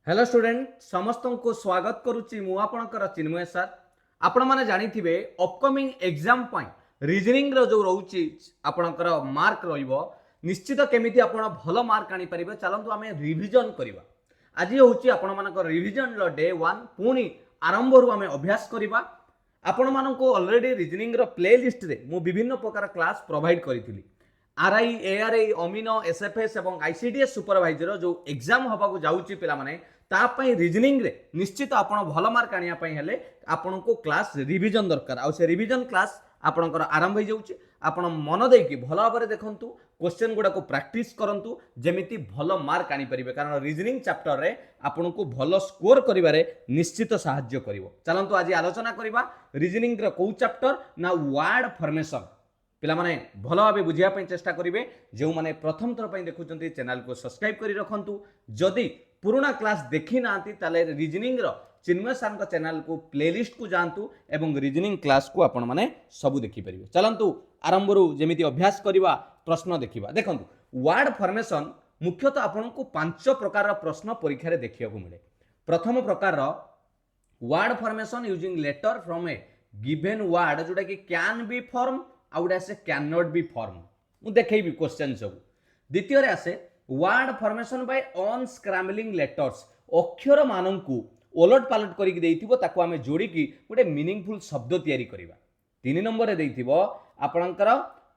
Hello student समस्त को स्वागत करुच्ची मु आपणकर चिन्मय सर आपण माने जानिथिबे अपकमिंग एग्जाम पई रीजनिंग रो जो रहउची आपणकर मार्क रहिबो निश्चित केमिति आपण भलो मार्क आनी परिबे। चलंतु आमे रिवीजन करिबा। आज होउची आपण मानकर रिवीजन लो डे 1 पुनी आरंभ रु आमे अभ्यास करिबा। आपण मानको ऑलरेडी रीजनिंग रो प्लेलिस्ट रे मु विभिन्न प्रकार क्लास प्रोवाइड करिथिली। आरआई एआरआई अमीनो एसएफएस एवं आईसीडीएस सुपरवाइजर जो एग्जाम होबाकू जाउची पिला माने तापाई रीजनिंग रे निश्चित आपण भल मार्क आनिया पई हेले आपण को क्लास रिवीजन दरकार। आ से रिवीजन क्लास आपणकर आरंभ हो जाउची। आपण मन देकी भल भाबरे देखंतु क्वेश्चन गुडा को प्रैक्टिस करंतु जेमिति भल मार्क आनी परिबे, कारण रीजनिंग चैप्टर रे आपण को भल स्कोर करिबारे निश्चित सहाय्य करिवो। चलंतु आज आलोचना करिबा रीजनिंग रे को चैप्टर ना वर्ड फॉर्मेशन। पिला माने भल भाबे बुझिया पई चेष्टा करिवे। जो माने प्रथम थर पई देखुचंती चैनल को सब्सक्राइब करि रखंतु। जदि पुराना क्लास देखि नांती ताले रीजनिंग रो चिन्मय सर का चैनल को प्लेलिस्ट को जानतु एवं रीजनिंग क्लास को आपण माने सब देखि परिबे। चलंतु आरंभ रु जेमिति अभ्यास करिवा प्रश्न देखिबा। देखंतु वर्ड फॉर्मेशन मुख्यतः आपण को 5 प्रकार प्रश्न परीक्षा रे देखिया को मिले। प्रथम प्रकार word formation using letter from a given word जोटा कि कैन बी फॉर्म आउट से कैन नॉट बी फॉर्म मु देखेबी क्वेश्चन सब। द्वितीय रे आसे word formation by unscrambling letters अक्षर मानंकु ओलट पालट करिक देइथिबो ताको आमे जोडी की गोटे मीनिंगफुल शब्द तयारी करिबा। 3 नंबर रे देइथिबो आपणकर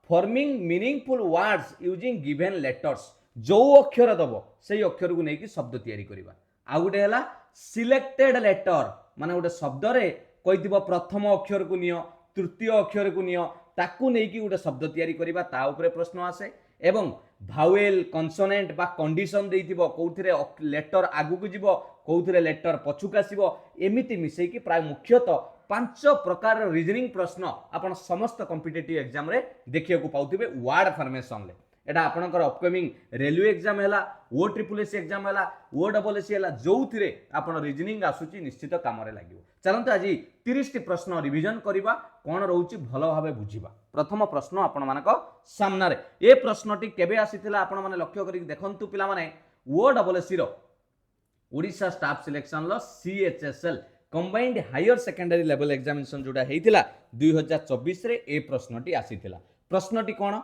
forming meaningful words using given letters जो अक्षर दबो सेही अक्षर को नेकी शब्द तयारी करिबा। आ गोटे हला सिलेक्टेड लेटर माने गोटे शब्द रे कहिथिबो प्रथम अक्षर को नियो तृतीय अक्षर को नियो ताकू नेकी गोटे शब्द तयारी करिबा। ता ऊपर प्रश्न आसे एवं भावेल कन्सोनेंट बा कंडीशन देइथिबो कोउथिरे लेटर आगु को जिवो कोउथिरे लेटर पछुक आसीबो एमिति मिसै कि प्राय मुख्यतः 5 प्रकार रीजनिंग प्रश्न आपण समस्त कॉम्पिटिटिव एग्जाम रे देखिया को पाउथिबे वर्ड फॉर्मेशन ले। एटा आपणकर अपकमिंग रेलवे एग्जाम हैला ओ ट्रिपल एस एग्जाम हैला ओ डबल एस हैला जोउथिरे आपण रीजनिंग आसुची निश्चित काम रे लागिवो। चलंतु आज 30 टी प्रश्न रिवीजन करिबा कोन रहउची भलो भाबे बुझिबा। प्रथम प्रश्न आपण मानक सामना रे ए प्रश्नटी केबे आसीथिला आपण माने लक्ष्य करी देखंतु पिला माने ओ डबल एस रो ओडिशा स्टाफ सिलेक्शन लो CHSL combined higher secondary level examination जोडा हेतिला 2024 रे ए प्रश्नटी आसीथिला। प्रश्नटी कोन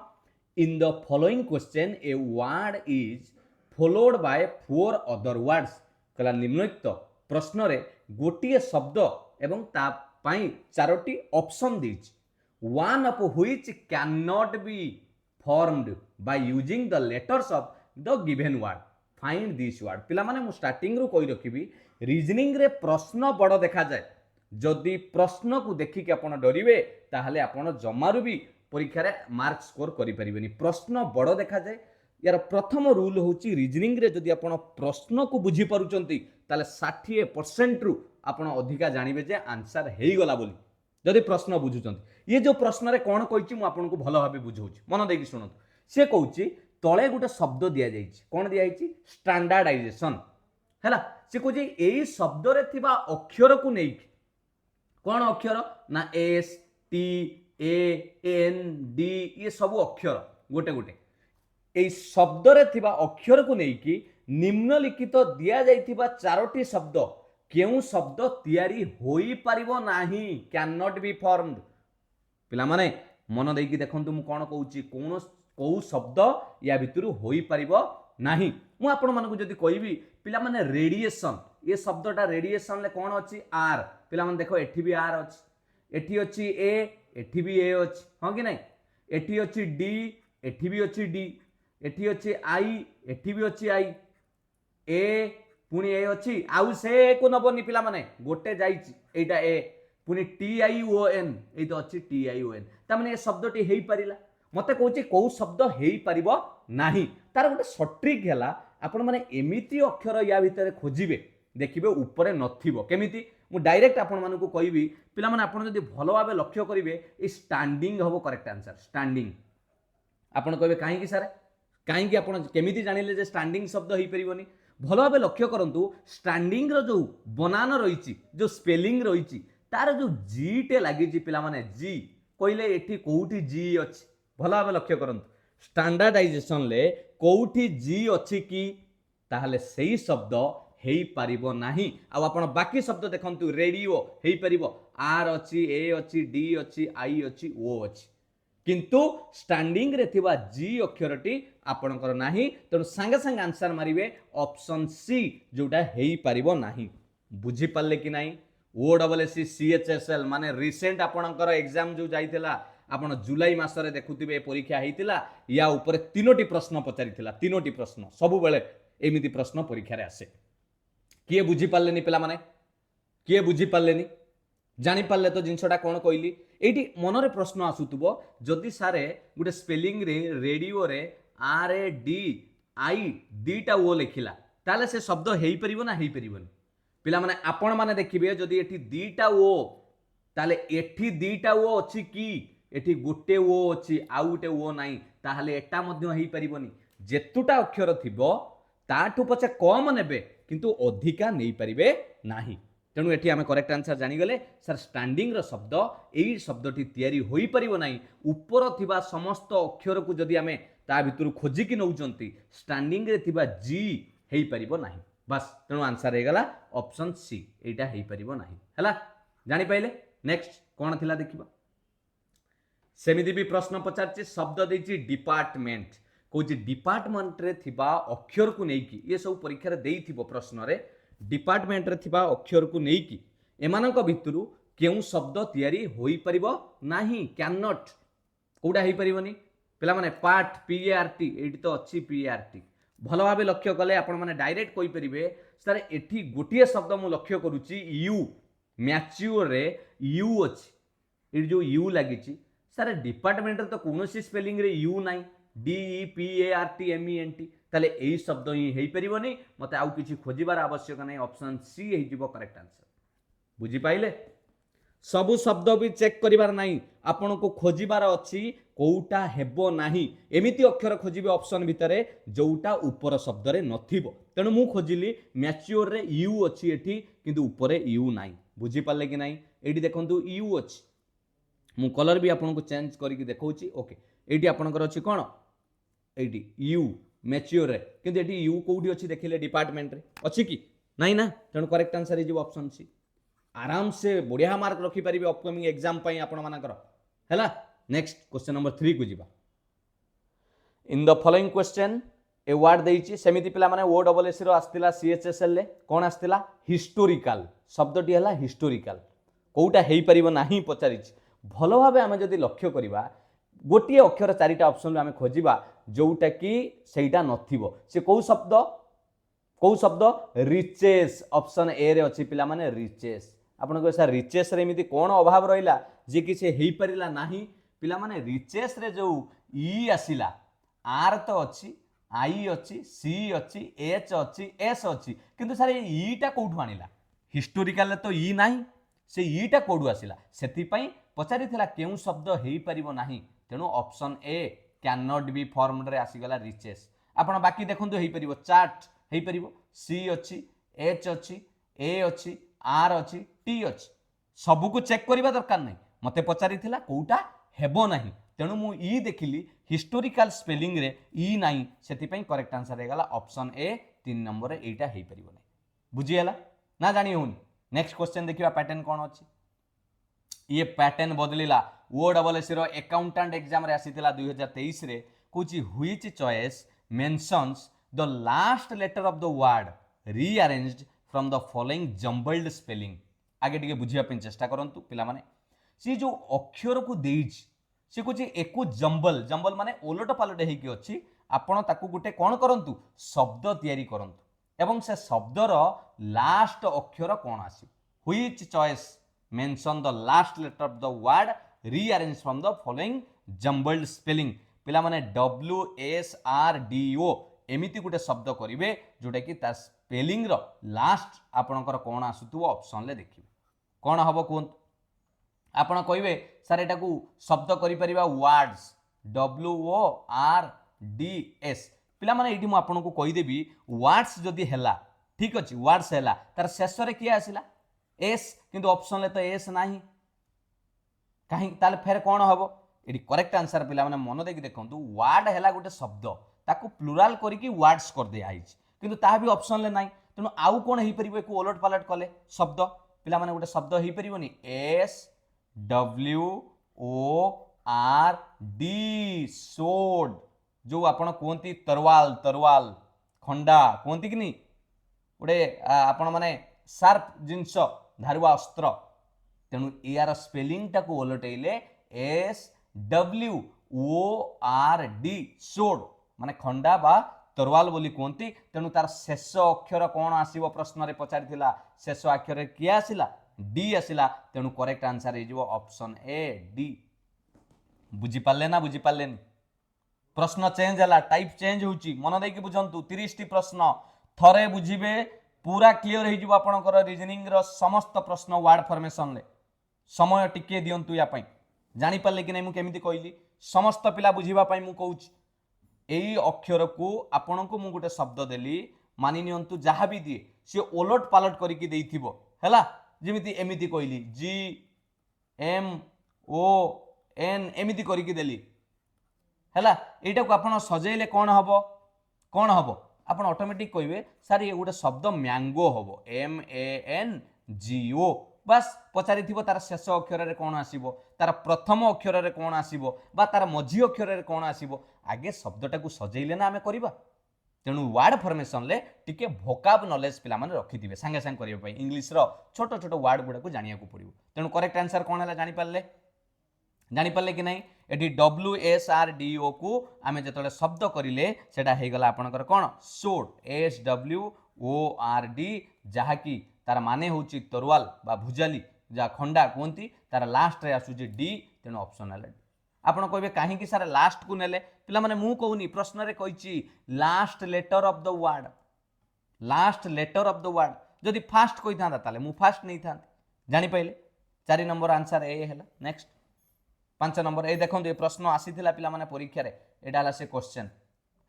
in the following question a word is followed by 4 other words कला निम्नलिखित प्रश्न रे गोटिए शब्द एवं ता पई 4टी ऑप्शन दिछि one of which cannot be formed by using the letters of the given word find this word। पिला माने मु स्टार्टिंग रु कहि रखिबी रीजनिंग रे प्रश्न बड़ देखा जाए जदि प्रश्न को देखि के आपण डरिवे ताहले आपण जमारु भी परीक्षा रे मार्क स्कोर करि परिबेनी। प्रश्न बड़ देखा जाए यार प्रथम रूल होची रीजनिंग रे जदि आपण प्रश्न को बुझी पारुचंती ताले 60% रु आपण अधिका जानिबे जे आंसर हेई गला बोली जदि प्रश्न बुझुचंती। ये जो प्रश्न रे कोन कहिची मु आपन को भलो भाबे बुझौची मन देकी सुनंतु। से कहूची तळे गुटे शब्द दिया जाईची कोन दिया जाईची स्टैंडर्डाइजेशन हैला। से कहूची एई शब्द रे थिबा अक्षर को नेई कोन अक्षर ना S T A N D ये सब अक्षर गोटे गोटे एई शब्द रे थिबा अक्षर को नेई कि निम्नलिखित दिया जाईथिबा 4टी शब्द केउ शब्द तयारी होई परिबो नाही कैन नॉट बी फॉर्मड। पिला माने मन देकी देखंतु मु कोन कहूची को शब्द या भितरु होई परिबो नाही। मु आपण मानको जदी कहबी पिला माने रेडिएशन ये शब्दटा रेडिएशन ले कोन अछि आर। पिला माने देखो एठी भी आर अछि एठी अछि ए एठी भी ए अछि हां कि नाही एठी अछि डी एठी भी अछि डी एठी अछि आई एठी भी अछि आई ए पुनी ए अछि आउ से को नबनी पिला माने गोटे जाईची एटा ए पुनी T I O N A तो अछि टी आई ओ एन ता माने ए शब्दटी हेई परिला मते कहूची को शब्द हेई परिबो नाही। तार गोटे सट्रिक हैला आपण माने एमिति अक्षर या भितरे खोजिबे देखिबे ऊपर नथिबो केमिति मु डायरेक्ट आपण माने को कहबी पिला माने आपण जदी भलो भाबे लक्ष्य करिवे ए स्टैंडिंग हबो करेक्ट आंसर स्टैंडिंग। आपण कहबे काहे कि सर काहे कि आपण केमिति जानिले जे स्टैंडिंग शब्द हेई परिबोनी भलो भाबे लक्ष्य करंतु स्टैंडिंग रो जो बनान रहिची जो स्पेलिंग रहिची तार जो जी टे लागिची पिला माने जी कहले एठी कोउठी जी अछि भलो भाबे लक्ष्य करंतु स्टैंडर्डाइजेशन ले कोउठी जी अछि कि ताहले सेही शब्द हेई पारिबो नाही। आ आपण बाकी शब्द देखंतु रेडियो हेई पारिबो, आर अछि, ए अछि, डी अछि, आई अछि, ओ अछि, किंतु स्टैंडिंग रे थिबा जी अक्षरटी आपणकर नाही। तेणु सांगे सांगे आंसर मारिबे ऑप्शन सी जोटा हेई पारिबो नाही। बुझी पाले कि नाही? O double S C H S L माने रिसेंट आपणकर एग्जाम जो जाइथिला, आपण जुलाई मासरे देखुथिबे परीक्षा हेइतिला, या ऊपर तीनोटी प्रश्न पचारिथिला। तीनोटी प्रश्न सब बेले एमिति प्रश्न परीक्षा रे आसे। किए बुझी पालेनी पिला माने? किए बुझी पालेनी? जानी पाले तो जिनसटा कोन कहली? एठी मनरे प्रश्न आसुतबो, जदि सारे गुटे स्पेलिंग रे रेडियो रे आर ए डी आई दीटा ओ लिखिला, ताले से शब्द हेई परिबो ना हेई परिबोनी? पिला माने आपण माने देखिबे, जदि एठी दीटा ओ, ताले एठी दीटा ओ अछि कि एठी गुटे ओ अछि आउ गुटे ओ नाही, ताहले एटा मध्य हेई परिबोनी। जेतुटा अक्षर थिबो ताठु पछे कम नेबे, किंतु अधिका नहीं परिबे नाही। तेणु एठी आमे करेक्ट आंसर जानी गले। सर स्टैंडिंग रो शब्द एई शब्दटी तयारी होई परिबो नाही। ऊपर थिबा समस्त अक्षर को जदि आमे ता भितरु खोजी कि नउचंती, स्टैंडिंग रे थिबा जी हेई परिबो नाही। बस तेणु आंसर हे गला ऑप्शन सी, एटा हेई परिबो नाही। हला जानी पाइले? नेक्स्ट कोन थिला देखिबा। सेमिति भी प्रश्न पचारछि, शब्द देछि डिपार्टमेंट, कोछि डिपार्टमेंट रे थिबा अक्षर को नेकी, ये सब परीक्षा रे देइथिबो प्रश्न रे, डिपार्टमेंट रे थिबा अक्षर को नेकी एमानक भितरु केउ शब्द तयारी होई परिबो नाही, कैन नॉट। कोडा हेई परिबोनी पिला माने? Part P A R T, एठी तो अछि पी ए आर टी। भलो भाबे लक्ष्य कले आपण माने डायरेक्ट कहि परिबे, सर एठी गोटिए शब्द मु लक्ष्य करूची यू, मैच्योर रे यू अछि, एठी जो यू लागिची, सर डिपार्टमेंट रे तो कोनोसी स्पेलिंग रे यू नाही, D E P A R T M E N T, ताले एई शब्द ही हेई परिबोनी। मते आउ किछि खोजिबार आवश्यक नाही, ऑप्शन सी हेई जिवो करेक्ट आंसर। बुझी पाइले? सबु शब्द भी चेक करिबार नाही, आपण को खोजिबार अछि कोउटा हेबो नाही। एमिति अक्षर खोजिबे ऑप्शन भितरे जोउटा ऊपर शब्द रे नथिबो। तेणु मु खोजिली मैच्योर रे यू अछि एठी, किंतु ऊपरे यू नाही। बुझी पाले कि नाही? एठी देखंतु यू अछि, मु कलर भी आपन को चेंज करिक देखौची। ओके, एठी आपनकर अछि कोन? एठी यू मैच्योर रे, किंतु एठी यू कोउठी अछि देखिले डिपार्टमेंट रे अछि कि नाही ना? तेणु correct answer is option C. आराम से बढ़िया मार्क रखी पारिबे अपकमिंग एग्जाम पई आपण मानकर। हैला नेक्स्ट क्वेश्चन नंबर 3 को जिबा। In the following question a word देइची, सेमिति पिला माने ओ डबल एस रो आस्तिला सी एच एस एल ले कोन आस्तिला? हिस्टोरिकल। शब्दटी हला हिस्टोरिकल, कोउटा हेई परिबो नाही पचारिची। भलो भाबे आमे जदि लक्ष्य करिबा, गोटिए अक्षर चारिटा ऑप्शन आमे खोजिबा जोउटा कि सेइटा नथिबो, से कोउ शब्द? कोउ शब्द? रिचेस। ऑप्शन ए रे अछि पिला माने रिचेस। आपण को सर रिचेस रे एमिति कोन अभाव रहिला जे कि से हेई परिला नाही? पिला माने रिचेस रे जो ई आसिला, आर तो अछि, आई अछि, सी अछि, एच अछि, एस अछि, किंतु सर ई टा कोठु आनिला? हिस्टोरिकल तो ई नाही, से ई टा कोडु आसिला? सेति पई पचारिथिला केउ शब्द हेई परिबो नाही। तेणु option A can not be formed रे आसी गला रिचेस। आपण बाकी देखंतु हेई परिबो, चार्ट हेई परिबो, सी अछि, एच अछि, ए अछि, आर अछि, टी अछि, सबु को चेक करिबा दरकार नाही। मते पचारिथिला कोउटा हेबो नाही, तेणु मु ई देखिली हिस्टोरिकल स्पेलिंग रे ई नाही, सेति पई करेक्ट आंसर हे गला ऑप्शन ए 3 नंबर रे एटा हेई परिबो नाही। बुझी हला ना? जानि होनी? नेक्स्ट क्वेश्चन देखिबा पैटर्न कोन अछि। ये पैटर्न बदलिला ओ डबल एस रो अकाउंटेंट एग्जाम रे आसीतिला 2023 रे, कुछ which choice mentions the last letter of the word rearranged from the following jumbled spelling. आगे टिके बुझिया पे चेष्टा करंतु पिला माने, सी जो अक्षर को देइछ से कुछ एको जम्बल, जम्बल माने ओलट पालट हेकी अछि, आपण ताकू गुटे कोन करंतु शब्द तयारी करंतु एवं से शब्दर लास्ट अक्षर कोन आसी। Which choice mention the last letter of the word rearrange from the following jumbled spelling. पिला माने W S R D O एमिति गुटे शब्द करिवे जोटा कि तार स्पेलिंग रो लास्ट आपणकर कोन आसुतु ऑप्शन ले देखिबे कोन हबो कोन। आपण कहिबे सर एटा को शब्द करि परिबा words, W O R D S. पिला माने एठी मु आपण को कहि देबी वर्ड्स जदी हेला, ठीक अछि, वर्ड्स हेला तार शेष रे किया आसिला? एस, किंतु ऑप्शन ले तो एस नाही, काहे ताले फेर कोन हबो? एठी करेक्ट आंसर पिला माने मन देखि देखंतु, वर्ड हेला गुटे शब्द, ताको प्लुराल करिकि वर्ड्स कर दिया आइछ, किंतु ता भी ऑप्शन ले नाही। तेणु आउ कौन हो पार एक ओलट पालट कले शब्द पिला माने गोटे शब्द हो पारनि SWORD सोड जो आपण कहती तरवाल तरवाल खंडा कहती कि नहीं गोटे आपण माने शार्प जिनस धारुआ अस्त्र तेणु यार स्पेलिंग टाको ओलटेले SWORD सोड माने खंडा बा तरवाल बोली कहती तेणु तार शेष अक्षर कौन आसीबो प्रश्न रे पचारिथिला शेष अक्षर किए आसिला डी आसिला तेणु करेक्ट आंसर हो ऑप्शन ए डी बुझी पाले ना बुझी पाले प्रश्न चेंज है टाइप चेंज होची मन देकी बुझंतु 30 टी प्रश्न थरे बुझिबे पूरा क्लियर हो जिवो आपनकर रीजनिंग रो समस्त प्रश्न वर्ड फॉर्मेशन ले समय टिके दियंतु या पई जानि पाले कि नै मु केमिति कहली समस्त पिला बुझिबा पई मु कहूची एई अक्षर को आपन को मु गोटे शब्द देली मानि नियंतु जहा भी दिए से ओलट पालट करिकि देइथिबो हैला जेमिति एमिति कहली GMON एमिति करिकि देली हैला एटा को आपन सजेइले कोन हबो आपन ऑटोमेटिक कहबे सर ये गोटे शब्द मैंगो हबो MANGO बस पचारि थिबो तार शेष अक्षर रे कोन आसीबो तार प्रथम अक्षर रे कोन आसीबो बा तार मझी अक्षर रे कोन आसीबो आगे शब्दटा को सजेइले ना आमे करबा तेणु वर्ड फॉर्मेशन ले टिके भोकाब नॉलेज पिला माने रखि दिबे संगे संग करियो पई इंग्लिश रो छोटो छोटो वर्ड गुडा को जानिया को पड़िबो तेणु करेक्ट आंसर कोन हला जानि पारले कि नहीं एटी WSRDO को आमे जतले शब्द करिले सेटा हे गला आपनकर कोन सोड SWORD जहा कि तार माने होची तरवाल बा भुजाली जा खंडा कहती तार लास्ट रे आसुची डी तेणु ऑप्शन है आपन कहबे काहे कि सारे लास्ट को नेले पिला माने मु कहूनी प्रश्न रे कहिची last letter of the word जदि फास्ट कहि थांता ताले मु फास्ट नहीं था जानि पाइले 4 नंबर आंसर ए हैला नेक्स्ट 5 नंबर ए देखंतु ए प्रश्न आसीथिला पिला माने परीक्षा रे एडा हला से क्वेश्चन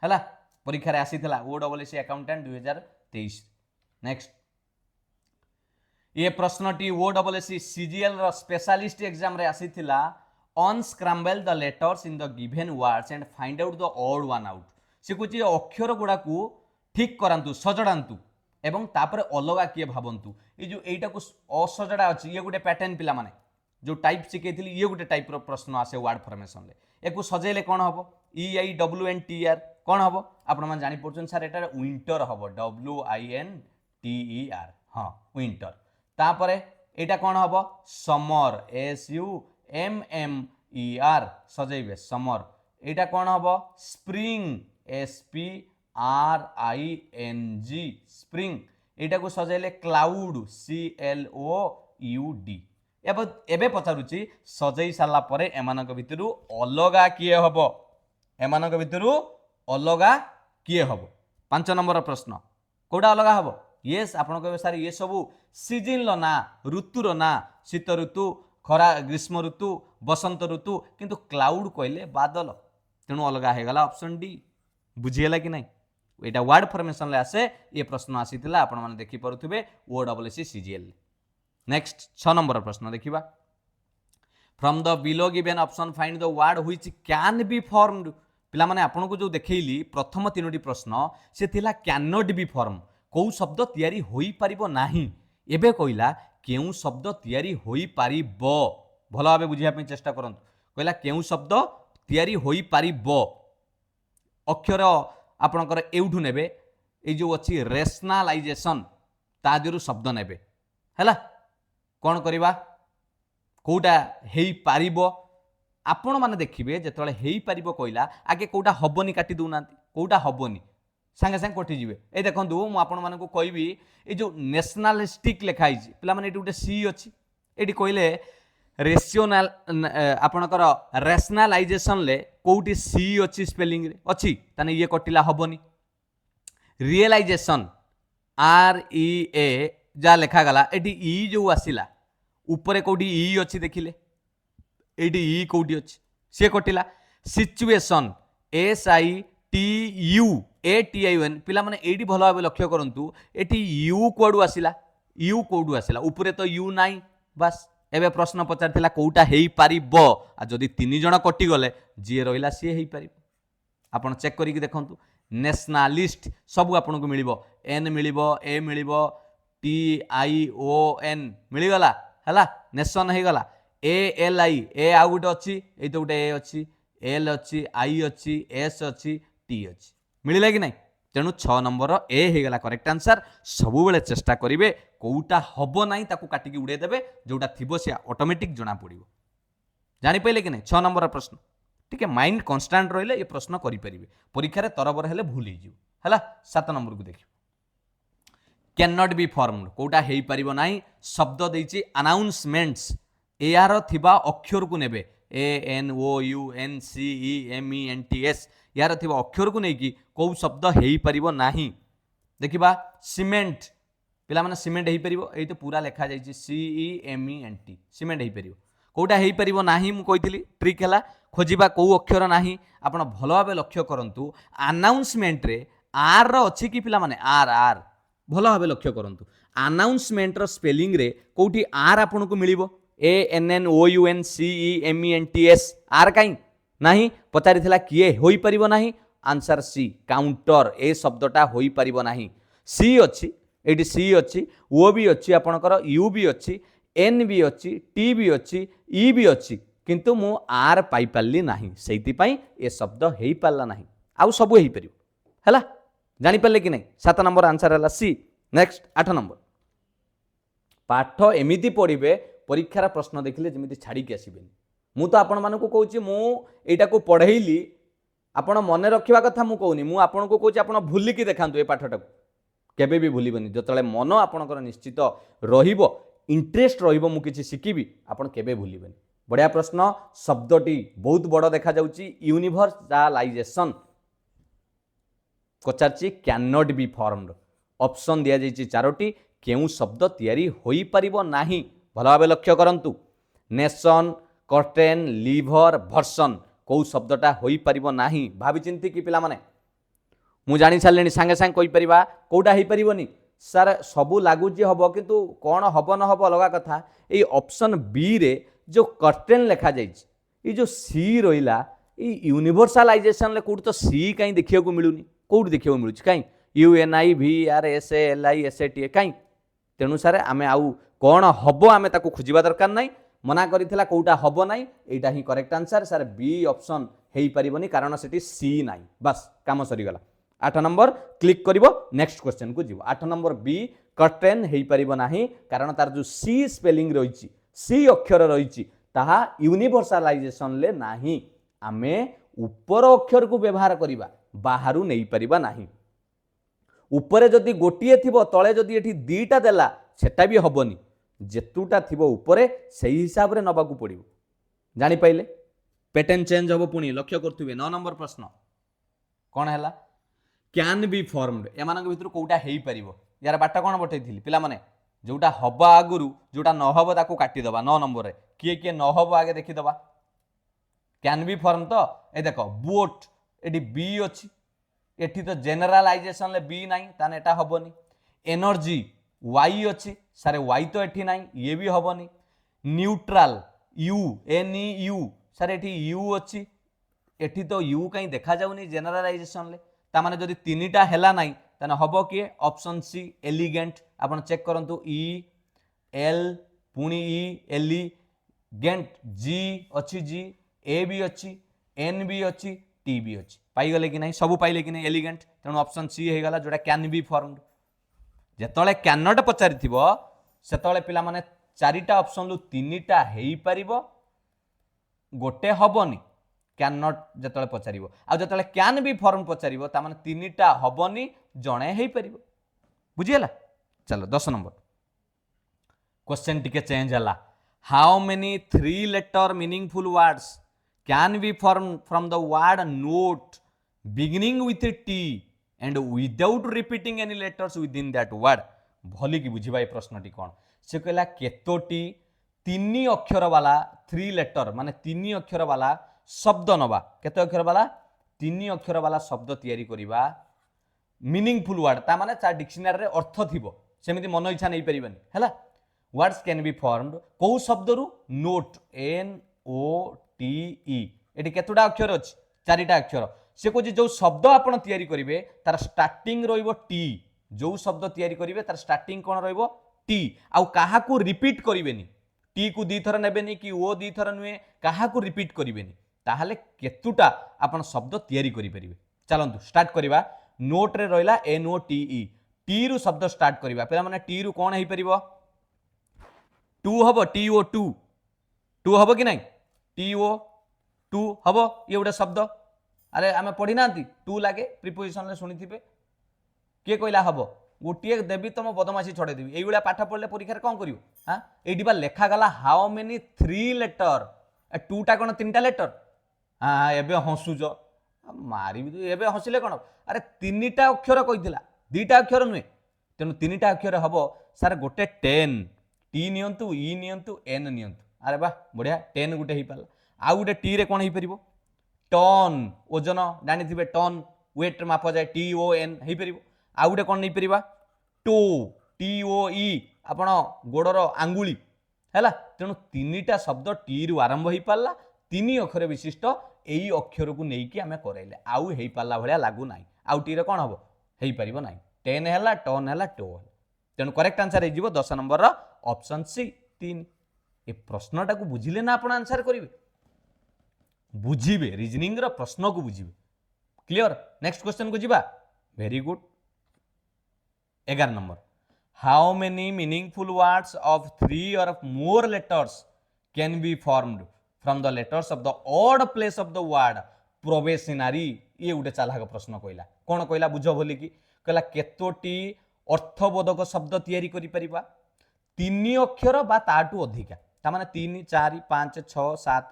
हैला परीक्षा रे आसीथिला OSS अकाउंटेंट 2023 नेक्स्ट ये प्रश्नटी OSS CGL रो स्पेशलिस्ट एग्जाम रे आसीथिला unscramble the letters in the given words and find out the odd one out से कुछ अक्षर गुड़ा को ठीक करांतु सजड़ांतु एवं तापर अलगा किए भावंतु ये जो एटा को असजड़ा अछि ये गोटे पैटर्न पिला माने जो टाइप शिखेइथिली ये गोटे टाइप रो प्रश्न आसे वर्ड फॉर्मेशन ले एको सजेले कोन हबो EIWNTR कोन हबो आपण मन जानि पड़छन सर एटा विंटर हबो WINTER हां विंटर तापर एटा कोन हबो समर SUMMER सजेइबे समर एटा कोन हबो स्प्रिंग SPRING स्प्रिंग एटा को सजेले क्लाउड CLOUD एबे पचारुची सजई साला परे एमानक भितरु अलगा किए हबो एमानक भितरु अलगा किए हबो 5 नंबर प्रश्न कोडा अलगा हबो यस आपण कहबे सर ये सब सीजन लो ना ऋतु रो ना शीत ऋतु खरा ग्रीष्म ऋतु बसंत ऋतु किंतु क्लाउड कहले बादल तेणु अलगा हे गला ऑप्शन डी बुझियला कि नहीं एटा वर्ड फॉर्मेशन ले आसे ये प्रश्न आसीतिला आपण माने देखि परुथिबे OSS CGL नेक्स्ट 6 नंबर प्रश्न देखिबा from the below given option find the word which can be formed पिला माने आपण को जो देखैली प्रथम तीनोटी प्रश्न से थिला कैन नॉट बी फॉर्म को शब्द तयारी होई परिबो नाही एबे कहिला केउ शब्द तयारी होई परिबो भलो भाबे बुझिया पे चेष्टा करंतु कहिला केउ शब्द तयारी होई परिबो अक्षर आपणकर एउठु नेबे ए जो अछि रेशनलाइजेशन ता दिरु शब्द नेबे हैला कोन करिबा कोटा हेई पारिबो आपण माने देखिबे जेतले हेई पारिबो कहिला आगे कोटा हबोनी काटी दउनांती कोटा हबोनी संगे संगे कटि जिवे ए देखंतु मु आपण माने को कहबी ए जो नेशनलिस्टिक लेखा हिची पिला माने एटी उटे सी अछि एटी कहिले रेशनल आपणकर रेशनलाइजेशन ले कोटी सी अछि स्पेलिंग रे अछि तने ये कटिला हबोनी रियलाइजेशन REA जा लेखा गला एटी ई जो आसिला ऊपर कोटी ई अछि देखिले एटी ई कोटी अछि से कटिला सिचुएशन SITUATION पिला माने एटी भलो भाबे लक्ष्य करंतु एटी यू कोडू आसिला ऊपर तो यू नाइ बस एबे प्रश्न पचारथिला कोटा हेई पारिबो आ जदी 3 जण कटि गले जे रहिला से हेई पारिबो आपण चेक करिकि देखंतु नेशनालिस्ट सब आपको मिल एन मिल ए मिल TION मिलगला है नेशन हो गला ALI ए आउ गोटे अच्छी ये तो गोटे ए अच्छी एल अच्छी आई अच्छी एस अच्छी टी अच्छी मिलला कि नहीं तेणु 6 नंबर ए होगला करेक्ट आंसर सब बेले चेष्टा करेंगे कौटा हम ना ताकू काटिकी उड़ेदेवे जोटा थी सी ऑटोमेटिक जना पड़ो जापारे कि नहीं 6 नंबर प्रश्न ठीक है माइंड कन्स्टांट रही ये प्रश्न करेंगे परीक्षा तरबर हेले भूल है 7 नंबर को देखिए कैन नॉट बी फॉर्मड कोटा हो पार ना शब्द देती अनाउंसमेंट्स यार थिबा अक्षर को नेबे ANOUNCEMENTS यार थिबा अक्षर को लेकिन कौ शब्द हो पार ना देखा सीमेंट पिला माने सीमेंट हो पार ये तो पूरा लिखा जाए CEMENT सीमेंट हो पार कौटा हो पार ना मुझे ट्रिक है खोजा कौ अक्षर ना आपड़ भल भाव लक्ष्य करूँ अनाउंसमेंट रे आर अच्छी कि पिला माने आर आर भल भाव लक्ष्य करूँ अनाउंसमेंट स्पेलिंग रे कौटी आर आपन को मिल ANNOUNCEMENTS आर कहीं ना पचारि किए हो पार ना आंसर सी काउंटर ए शब्दटा हो पार ना सी अच्छी ये सी अच्छी ओ भी अच्छी आपणकर यू भी अच्छी एन भी अच्छी टी भी अच्छी ई भी अच्छी किंतु मु आर पाई पारली नाही सेइतिपई ए शब्द हेई पारला नाही आउ सब हेई परियो हैला जानि पारले कि नहीं 7 नंबर आंसर है सी नेक्स्ट 8 नंबर पाठ एमिति पढ़िबे परीक्षार प्रश्न देखिले जेमिति छाड़ी के आसीबेनी मु तो आपण मानको कहूची मु एटा को पढ़ेइली आपण मने रखिबा कथा मु कहूनी मु आपण को कहूची आपण भूली की देखांतु ए पाठटा को केबे भी भूलिबेनी जतले मन आपणकर निश्चित रहिबो इंटरेस्ट रहिबो मु किछि शिखिबी आपण केबे भूलिबेनी बढ़िया प्रश्न शब्दटी बहुत बड़ देखा जाउची यूनिवर्सलाइजेशन पचारची can not be formed option दिया जाइए 4टी केउ शब्द तैयारी होई परिबो नाही भल भाव लक्ष्य करंतु नेशन कर्टेन लिभर भर्सन कौ शब्दटा होई परिबो नाही भाभी चिंती की पिला माने मु जानी सारे सांगे सांगे कहि परिबा कोटा हेई परिबोनी सर सबू लागुची हबो किंतु कोन हबो न हबो अलगा कथा ए ऑप्शन बी रे जो कर्टेन लिखा जाए ये जो सी रहा ये यूनिवर्सलाइजेशन ले कौट तो सी कहीं देखा मिलूनी कौट देखा मिलूँ कहीं UNIVRSALISATA कहीं तेणु सार आम आउ कौन हम आम खोजा दरकार ना मना करा कौटा हम ना यहाँ ही करेक्ट आंसर सार बी ऑप्शन हो पारनी कारण से सी ना बस काम सरीगला 8 नंबर क्लिक कर नेक्स्ट क्वेश्चन को जीव 8 नंबर बी कर्टेन हो पार ना कारण तार जो सी स्पेलिंग रही सी अक्षर रही ताहा यूनिवर्सलाइजेशन ले नाही आमे ऊपर अक्षर को व्यवहार करिबा बाहरु नहीं परिबा नाही ऊपर जदि गोटिए थिबो तळे जदि एठी दीटा देला सेटा भी हबनी जेतुटा थिबो ऊपर सही हिसाब रे नबाकू पड़िबो जानि पाइले पैटर्न चेंज हबो पुनी लक्ष्य करथुबे 9 नंबर प्रश्न कोन हैला कैन बी फॉर्मड एमानक भितर कोउटा हेई परिबो यार बाटा कोन बटैथिली पिला माने जोटा हम आगुरी जोटा न हम ताकू काटिदेवा 9 नंबर रे किए किए न हम आगे देखीदबा कैन बी फॉर्म तो ए देख बोट एटी बी अच्छी एटी तो जेनरालाइजेशन ले बी नाई ताने एटा हबनी एनर्जी वाई अच्छी सारे वाई तो एटी नाई ये भी हबनी न्यूट्रल UNEU सारे एटी यू अच्छी एटी तो यू कहीं देखा जाउनी जेनरालाइजेशन ले ता माने जदी तीनटा हेला नाई ताने हबो किए ऑप्शन सी एलिगेंट आपण चेक करंतु EL पुणी एलिगेंट जी अच्छी जी ए भी अच्छी एन भी अच्छी टी भी अच्छी पाइगले कि नहीं सब पाइले कि नहीं एलिगेंट तेणु ऑप्शन सी हो गला जोटा कैन बी फॉर्मड जेतले कैन नॉट पचारि थिबो सेतले पिला माने 4टा ऑप्शन लु 3टा हेई परिबो गोटे हबनी कैन नॉट जेतले पचारिबो आ जेतले कैन बी फॉर्म पचारिबो ता माने 3टा हबनी जणे हेई परिबो बुझियला चलो 10 नंबर क्वेश्चन टिके चेंज हला how many 3 letter meaningful words can be form from the word note beginning with T and without repeating any letters within that word भली की बुझिबा ए प्रश्नटी कोन से कहला केतोटी 3 अक्षर वाला 3 लेटर माने 3 अक्षर वाला शब्द नबा केते अक्षर वाला 3 अक्षर वाला शब्द तैयारी करिबा मीनिंगफुल वर्ड ता माने चा डिक्शनरी रे अर्थ थिबो सेमिति मन इच्छा नहीं परिबनी हैला वर्ड्स कैन बी फॉर्मड को शब्द रु नोट NOTE एटी केतुटा अक्षर अछि 4टा अक्षर से कौन जो शब्द आप तैयारी करेंगे तार स्टार्टिंग टी जो शब्द तैयारी करेंगे तार स्टार्टिंग कौन टी आउ कहा रिपीट करेंगे टी को दी थर नेबेनी कि ओ दी थर नुहे कहा रिपीट करेंगे ताहले केतुटा आपण शब्द तैयारी करि परिबे। चलंतु स्टार्ट करबा। नोट रे रहिला NOTE टी रु शब्द स्टार्ट करबा। पेला माने टी रु कोन हेई परिबो टू हबो TO2 टू हबो कि नहीं TO2 हबो ये गोटे शब्द अरे आमे पढ़ी नांती टू लागे प्रीपोजिशन रे सुनिथिबे के कहला हबो गोटे देवी तुम बदमाशी छड़े देवी ये पाठ पढ़ले परीक्षा कौन कर हाँ ये लेखा गला हाउ मेनी 3 लेटर टूटा कौन 3टा लेटर हाँ एबे हसुच मारी एबे हसिले कौन अरे 3टा अक्षर कही 2टा अक्षर नुहे तेणु 3टा अक्षर हम सार गोटे 10 टी नियंतु ई नियंतु एन नियंतु अरे वाह बढ़िया 10 गोटे हो पाला आउ गोटे टी रे कौन हो पार टन ओजन जानी टन वेट माप जाए TON हो पार आउ गोटे कौन नहीं पार टो TOE आपण गोड़र आंगुली है तेणु 3टा शब्द टी रु आरंभ हो पारा 3 अक्षर विशिष्ट यही अक्षर को लेकिन आम कराइले आउ हो पारा भाया लागू ना आउ टी कौन हम हो पार ना 10 है टन है टो है तेणु करेक्ट आंसर हो 10 नंबर ऑप्शन सी 3 ए प्रश्नटा को बुझिले ना आपण आंसर करेंगे बुझिबे रीजनिंग रो प्रश्न को बुझिबे क्लियर। नेक्स्ट क्वेश्चन को जीवा very good 11 number how many meaningful words of 3 or more letters can be formed from the letters of the odd place of the word probationary ये गोटे चालाक प्रश्न कहला कौन कहला बुझ बोली कि कहला केतोटी अर्थबोधक शब्द तैयारी करि परिबा 3 अक्षर बा ताटू अधिका ता माने 3 4 5 6 7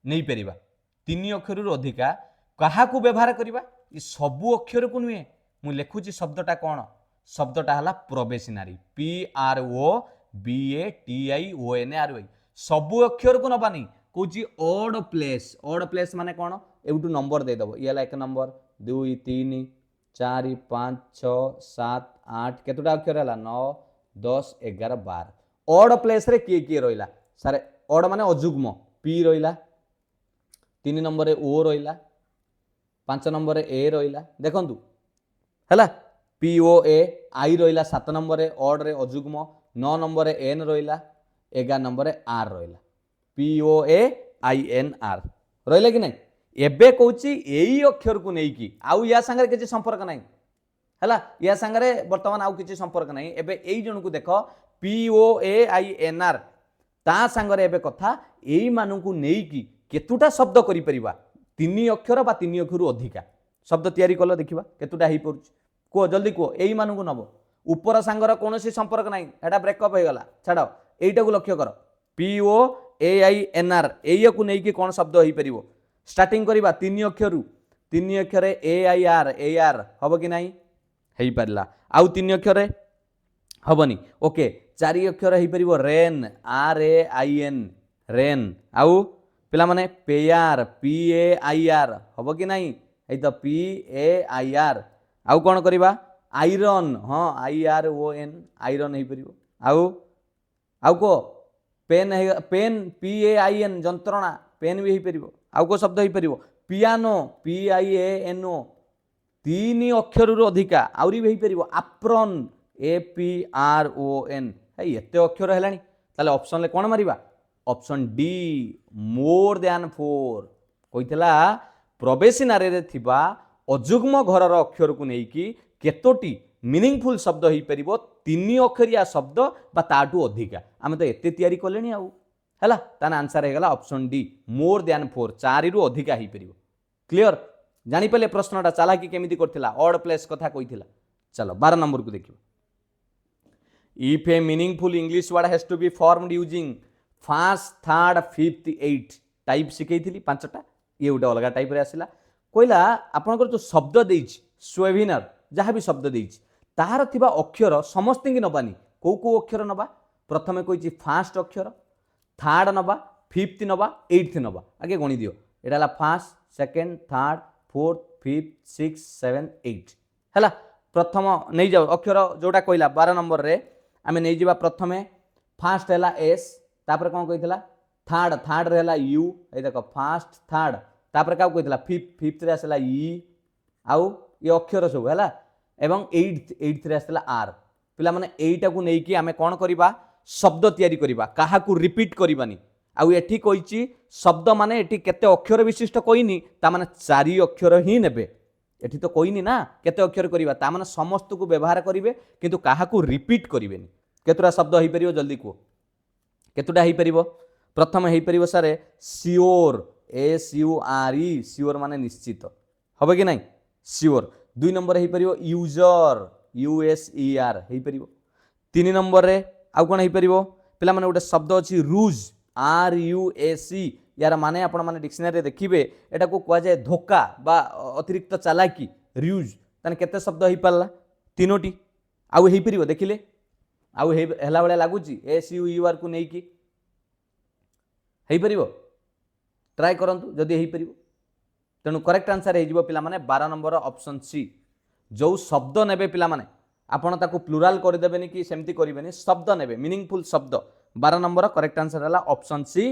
नहीं परिबा 3 अक्षर रु अधिका कहा को व्यवहार करिबा ई सबु अक्षर को नुहे मु लिखुची शब्दटा कौन शब्दटा हला प्रोबेशनरी PROBATIONRY सबु अक्षर को नबानी कौची ऑड प्लेस माने कौन एवटू नंबर दे दबो ये 1 नंबर 2 3 4 5 6 7 8 केतुटा अक्षर हला 9 10 11 12 ऑड प्लेस रे किए रहिला सारे ऑड माने अजुग्म P रहिला 3 नंबर रे O रहिला 5 नंबर रे A रहिला देखंतु हला POA I रहिला 7 नंबर रे ऑड रे अजुग्म 9 नंबर रे N रहिला 11 नंबर रे R रहिला POA INR रहिला कि नहीं एबे कहूची एई अक्षर को नहीं कि आउ या संगे किछि संपर्क नहीं हला या संगे वर्तमान आउ किछि संपर्क नहीं एबे एई जण को देखो POA INR ता संगे एबे कथा एई मानु को नहीं कि केतुटा शब्द करि परिबा 3 अक्षर बा 3 अक्षर अधिका शब्द तैयारी कलो देखिबा केतुटा हेई पड़ुछ को जल्दी को एई मानु को नबो ऊपर सांगर कौन संपर्क नहीं एटा ब्रेकअप हो गला छाड़ एटा को लक्ष्य कर POAINR एई को नहीं कि कौन शब्द हो परिबो स्टार्टिंग करिबा 3 अक्षर AIR हबो कि नहीं हेई परला आउ 3 अक्षर हबनी ओके 4 अक्षर हेई परिबो रेन RAIN रेन आउ पिला माने पेयर PAIR हबो कि नहीं एई तो PAIR आउ कौन करिबा आयरन हाँ IRON आयरन हो पार आउ को पेन पेन PAIN जंत्रणा पेन भी हो पार आउ को शब्द हो पार पियानो PIANO 3 अक्षर रु अधिका आउरी भी हो पार आप्रन APRON एते अक्षर है ताले ऑप्शन ले कौन मारिबा ऑप्शन डी मोर देन 4 कहितला प्रोबेशनरी रे थिबा अजुग्म घरर अक्षर को लेकिन केतोटी मीनिंगफुल शब्द हो पार 3 अक्षरिया शब्द बा ताटू अधिका आम तो एते तैयारी कले आउ है तान आंसर होगा ऑप्शन डी मोर देन 4 4 रु अधिका हो पार क्लियर जानीपारे प्रश्नटा चालाकी केमिति करथिला ऑड प्लेस कथा कही चलो 12 नंबर को देखियो if a meaningful English word has to be formed using first third fifth 8 type शिखई 5टा ये गोटे अलग टाइप रे आसिला कहला आपनकर जो शब्द देइछि स्वेविनर जहाँ भी शब्द देइछि तार थिबा अक्षर समस्त की नबानी को अक्षर नबा प्रथमे कहिछि फर्स्ट अक्षर थर्ड नबा फिफ्थ नबा 8th नबा आगे गणी दियो एटा हला first second third fourth fifth 6 7 8 हला प्रथम नहीं जाओ अक्षर जोटा कहला 12 नंबर रे आमे नहीं जिबा प्रथमे फर्स्ट हला S तापर कोन कहितला थर्ड रे हला U ए देखो फर्स्ट थर्ड तापर का कहितला फिफ्थ रे आसला E आउ ये अक्षर सब है एवं एट आसला आर पिला माने एटा को नेकी आमे कोन करिबा शब्द तैयारी करिबा काहा को रिपीट करिबानी आउ एठी कहिची शब्द माने एठी केते अक्षर विशिष्ट कहिनी ता माने चारि अक्षर ही नेबे एठी तो कहिनी ना केते अक्षर करिबा ता माने समस्त को व्यवहार करिवे किंतु काहा को रिपीट करिवेनी केतुरा शब्द होई परिबो जल्दी को केतुटा होई परिबो प्रथम होई परिबो सारे सियोर SURE सियोर माने निश्चित हबे कि नाही सियोर दुई नंबर होई परिबो यूजर USER होई परिबो तीन नंबर रे आउ कोन होई परिबो पिला माने गोटे शब्द अछि रूज RUAC यार माने आपण माने डिक्शनरी देखिबे एटा को कुआ जाय धोखा बा अतिरिक्त चालाकी र्यूज तने केते शब्द होई पाला तीनोटी आउ होई परिबो देखिले आउ हेला बेला लागुची SUER को नेई की हेई परिबो ट्राई करंतु जदि हेई परिबो तेणु करेक्ट आंसर हेई जिवो पिला माने 12 नंबर ऑप्शन सी जो शब्द नेबे पिला माने आपण ताको प्लुराल कर देबेनी कि सेमती करिवेनी शब्द नेबे मीनिंगफुल शब्द 12 नंबर करेक्ट आंसर हला ऑप्शन सी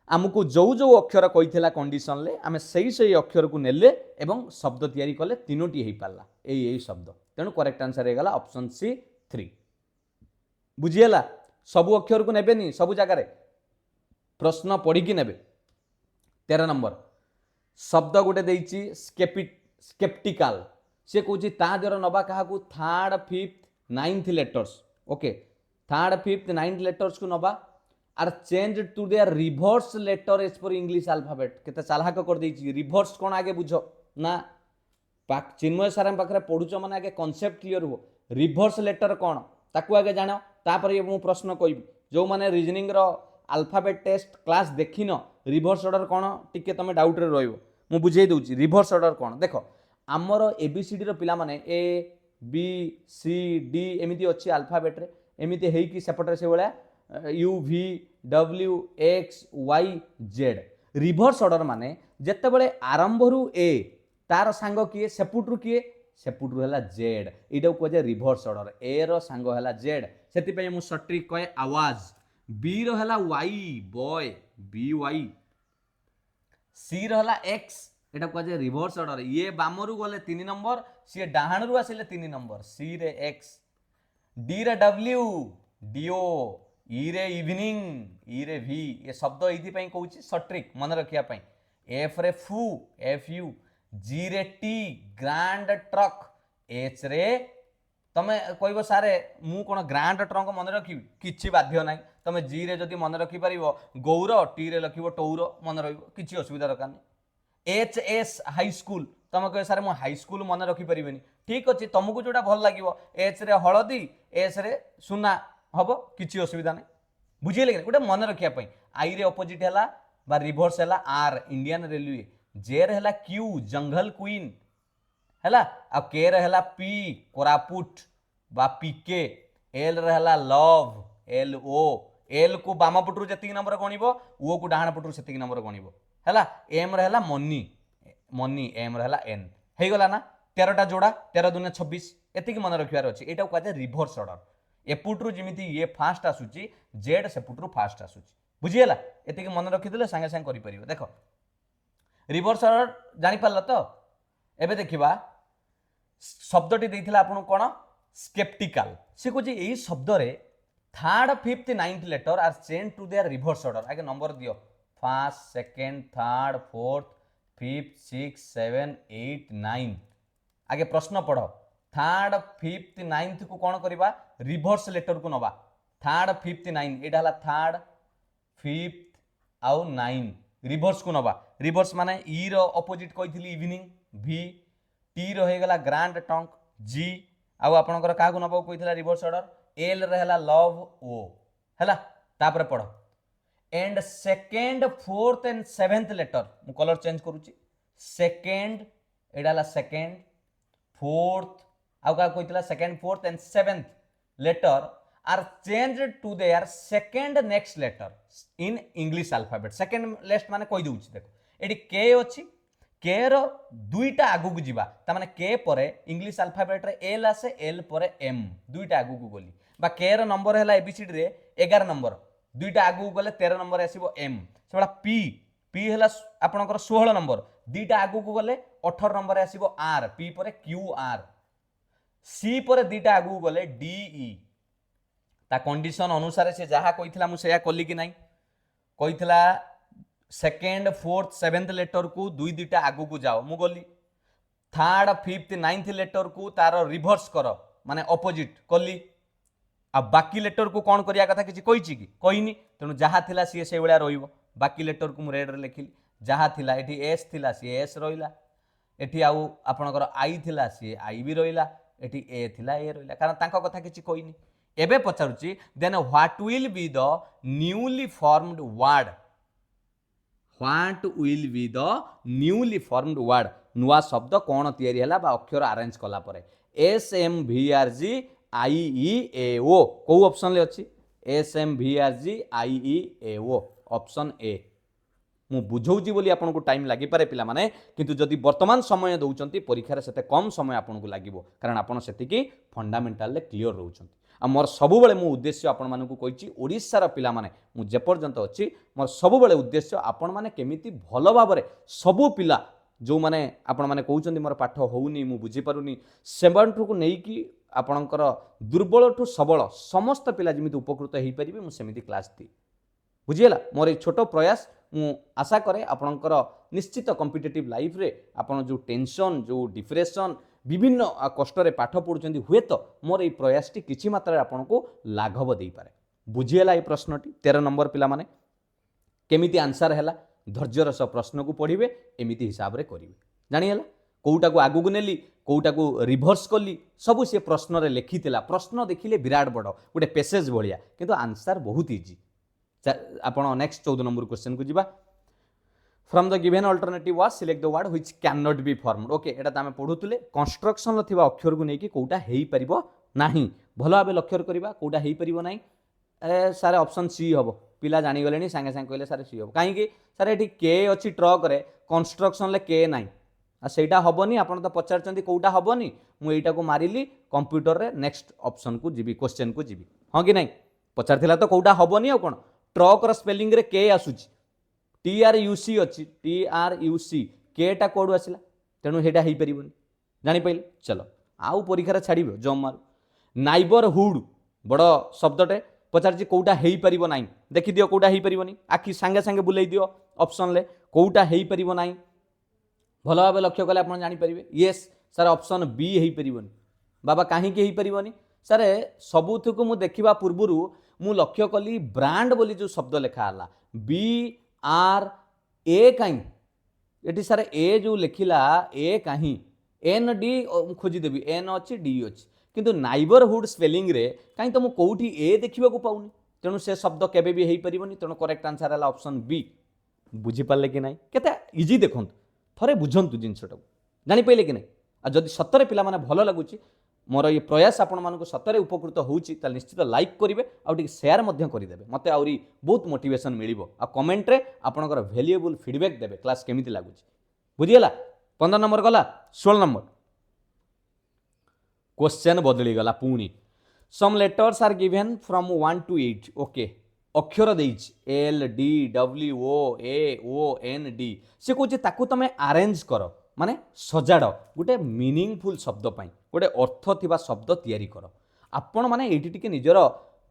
आमको जो जो अक्षर कहिथिला कंडीशन ले आमे सही अक्षर को नेले एवं शब्द तैयारी कले तीनोटी हेई पाला एई शब्द तेणु करेक्ट आंसर हे गला ऑप्शन सी 3 बुझियला सब अक्षर को नेबेनी सब जगह रे प्रश्न पढ़ी कि नेबे 13 नंबर शब्द गोटे देइची स्केप्टिकल से कहूँ तादर नवा क्या third fifth ninth letters okay third fifth ninth letters को नवा are change to their reverse letter as per English alphabet केते चालाक कर देइची रिभर्स कोन आगे बुझ ना चिन्मय सार पाखे पढ़ुच माने आगे कॉन्सेप्ट क्लियर हो रिभर्स लेटर कौन ताकू आगे जान तापर मु प्रश्न कहबी जो माने रीजनिंग रो अल्फाबेट टेस्ट क्लास देखिन रिभर्स ऑर्डर कौन टिके तुम डाउट रे रहइबो मु बुझेई दूची रिभर्स ऑर्डर कौन देख आमर ABCD रो पिला माने ABCD एमिति अछि अल्फाबेट रे एमिति हेई कि सेपटर से भलिया UVWXYZ रिभर्स ऑर्डर माने जत्ते बेले आरंभ रु A तार सांग किए सेपुटरू किए सेपुटरू हला Z एटा को जे रिभर्स ऑर्डर A रो सांग हला Z सेति पय मु सट्रिक कहे आवाज B रो हला Y बॉय BY C रो हला X एटा को जे रिभर्स ऑर्डर ये बामरू गले 3 नंबर सी डाहाणरू आसिले 3 नंबर C रे X D रे W DO E रे इवनिंग E रे V ये शब्द एथि पय कहूची सट्रिक मन रखिया पय F रे फू FU G रे T ग्रैंड ट्रक H रे तमे कहबो सारे मु कोन ग्रैंड ट्रक मन रखी किछि बाध्य नाही तमे G रे जदि मन रखि परिबो गौर T रे लखिबो टौर मन रहिबो किछि असुविधा दरकार नाही HS हाई स्कूल तुम कह सारे मुझे हाई स्कूल मन रखिपारे ठीक अच्छे तुमको जोटा भल लगे H रे हलदी S रे सुना हम किसी असुविधा नहीं बुझे लगे गोटे मन रखापी आई रे अपोजिट है बा रिभर्स है R इंडियन रेलवे J रे है Q जंगल क्वीन है आ K रे है P कोरापुट बा PK L रे है लव LO L को बाम पटू जी नंबर गणिब O को डाण पटू से नंबर गणिब है एम रहा मनी मनी एम रहा एन हो गला ना 13टा जोड़ा 13 दूने 26 एतिक मन रखार अच्छे यहाँ कहुए रिभर्स ऑर्डर एपुट्रु जमी ये फास्ट आसूची जेड सेपुट्रु फास्ट आसूची बुझीगला एतिक मन रखिदे सागे सागे कर देख रिभर्स ऑर्डर जापार तो एबे देखा शब्दटी देता आपको कौन स्केप्टिकल सी कहे यही शब्द रे third fifth ninth letter are change to their reverse order आगे नंबर दियो first second third fourth fifth six seven 8 9 आगे प्रश्न पढ़ थर्ड फिफ्थ नाइन्थ को कौन करवा रिभर्स लेटर को नवा थर्ड फिफ्थ नाइन एटा हला थर्ड फिफ्थ आउ 9 रिभर्स को नवा रिभर्स माने ई रो अपोजिट कही इवनिंग V T रो हो गला ग्रैंड टंक G आउ आपनकर का को नबा कहितला रिभर्स ऑर्डर L रे हला लव O हला तापर पढ़ and second fourth and seventh letter मु कलर चेंज करूची सेकेंड एडाला सेकेंड फोर्थ आउ का कहितला second fourth and seventh letter are change to their second next letter in English alphabet second last माने कहि दउची देखो एडी के अछि के रो दुईटा आगु को जिबा ता माने के परे इंग्लिश अल्फाबेट रे एल आसे एल परे एम दुईटा आगु को गली बा के रो नंबर हैला एबीसीडी रे 11 नंबर दुईटा आगु गले 13 नंबर आसीबो एम सेबा पी पी है आपंकर 16 नंबर दीटा आगु को गले 18 नंबर आसीबो आर पी पर क्यू आर सी पर दीटा आगु गले डीई ता कंडीशन अनुसार से जहाँ कही मुझे कली कि ना कही सेकेंड फोर्थ सेवेन्थ लेटर को दुई दुईटा आगु को जाओ मु गली थर्ड फिफ्थ नाइन्थ लेटर को तार रिभर्स कर माने अपोजिट कली आ बाकी लेटर को कौन करिया कथा किसी कही कि कहनी तेणु जहाँ थिला सी से भाया रही बाकी लेटर को रेड रे लिखिली जहाँ थिला एठी एस थिला सी एस रहिला एठी आउ आपणकर आई थिला सी आई भी रहिला एठी ए थिला ए रहिला कारण तांको कथा किसी कहनी एबे पचारुची then what will be the newly formed word what will be the newly formed word नुआ शब्द कौन तैयारी हैला बा अक्षर अरेंज कला परे S M V R G I E A O को ऑप्शन ले अछि S M V R G I E A O option ए मु बुझौची बोली आपन को टाइम लागि पारे पिला माने किंतु जदि वर्तमान समय दउचंती परीक्षा रे सेते कम समय आपन को लागिवो कारण आपन सेति की फंडामेंटल ले क्लियर रहउचंती आ मोर सबु बेले मु उद्देश्य आपन माने को कहिची ओडिसा रा पिला माने मु जे पर्यंत अछि मोर सबु बेले उद्देश्य आपन माने केमिति भलो भाबरे सबु पिला जो माने आपण माने कहउचंती मोर पाठ होउनी मु बुझी पारुनी सेबंठु को नेई की आपणकर दुर्बल ठू सबल समस्त पिला जमिति उपकृत हो पारे मुझे सेमिति क्लास दी बुझीगला मोर ये छोट प्रयास मु आशा करे आपणकर निश्चित कॉम्पिटिटिव लाइफ रे आपण जो टेंशन जो डिप्रेशन विभिन्न कष्ट रे पाठ पढ़ुचंती हुए तो मोर ये प्रयासटी किछि मात्रा आपण को लाघव दे पारे बुझीगला ये प्रश्नटी 13 नंबर पिला माने केमिति आंसर हैला धैर्यर सह प्रश्न को पढ़िबे एमिति हिसाब रे करिवे जानियला कोउटा को आगु को नेली कोउटा को रिभर्स कली सबु से प्रश्न रे लिखिथिला प्रश्न देखिले विराट बड़ गोटे पेसेज भलिया किंतु आंसर बहुत इजी आपण नेक्स्ट 14 नंबर क्वेश्चन को जिबा from the given alternative was select the word which can not be formed okay एटा त हम पढुतले कंस्ट्रक्शन थिबा अक्षर को नेकी कोउटा हेई परिबो नाही भलो आबे लक्ष्य करबा कोउटा हेई परिबो नाही ए सारे ऑप्शन सी हबो पिला जानि गलेनी संगे संगे कहले सारे सी हबो काहे कि सारे एठी के अछि ट्रक रे कंस्ट्रक्शन ले के नाही आ सेटा हबनी आपण तो पचारचंती कोउटा हबनी मु एटा को मारिली कंप्यूटर रे नेक्स्ट ऑप्शन को जीबी क्वेश्चन को जीबी हां कि नहीं पचारथिला तो कोउटा हबनी आ कोन ट्रक र स्पेलिंग रे के आसुची टी आर यू सी अछि टी आर यू सी केटा कोड आसिला तेनु हेटा हेई परिबनी जानि पइले चलो आउ परीक्षा रे छाडिबो जम मार नाइबरहुड बड़ शब्दटे पचारची कोउटा हेई परिबो नाही देखि दियो कोउटा हेई परिबनी आखि संगे संगे बुलाई दियो ऑप्शन ले कोउटा हेई परिबो नाही भल भाव लक्ष्य कले आप जापर येस सर ऑप्शन बी हो पारन बाबा कहीं हो सर सबुथ को मुझे देखा पूर्वर मु लक्ष्य कली ब्रांड बोली जो शब्द लिखाला बी आर ए कहीं ये सर ए जो लिखला ए कहीं एन डी खोजीदेवी एन अच्छी डी अच्छी किंतु नाइबरहुड स्पेलिंग रे कहीं तो मुझे कौटी ए देखा पाऊनी तेणु से शब्द केबे भी हो पारन तेणु करेक्ट आंसर है ऑप्शन बी बुझीपारे कि ना के इजी देखो थरे बुझंतु जिनसटा जापारे कि नहीं आ जदि सतरे पिला माने भल लगुच मोर ये प्रयास आपण मानक सतरे उपकृत होउची त निश्चित लाइक करिवे आ टिक शेयर मध्य करिदेबे मते आउरी बहुत मोटिवेशन मिलिबो आ कमेंट रे आपनकर वैल्यूएबल फीडबैक देबे क्लास केमिति लागुची बुझियला 15 नंबर गला 16 नंबर क्वेश्चन बदली गला पुनी some letters are given from 1 to 8 okay अक्षर देइछ L D W O A O N D से कहूँ ताकू तुम आरेंज कर माने सजाड़ गोटे मीनिंगफुल शब्द पाई गोटे अर्थ थिबा शब्द तैयारी कर आपण माने एठी टिके निजर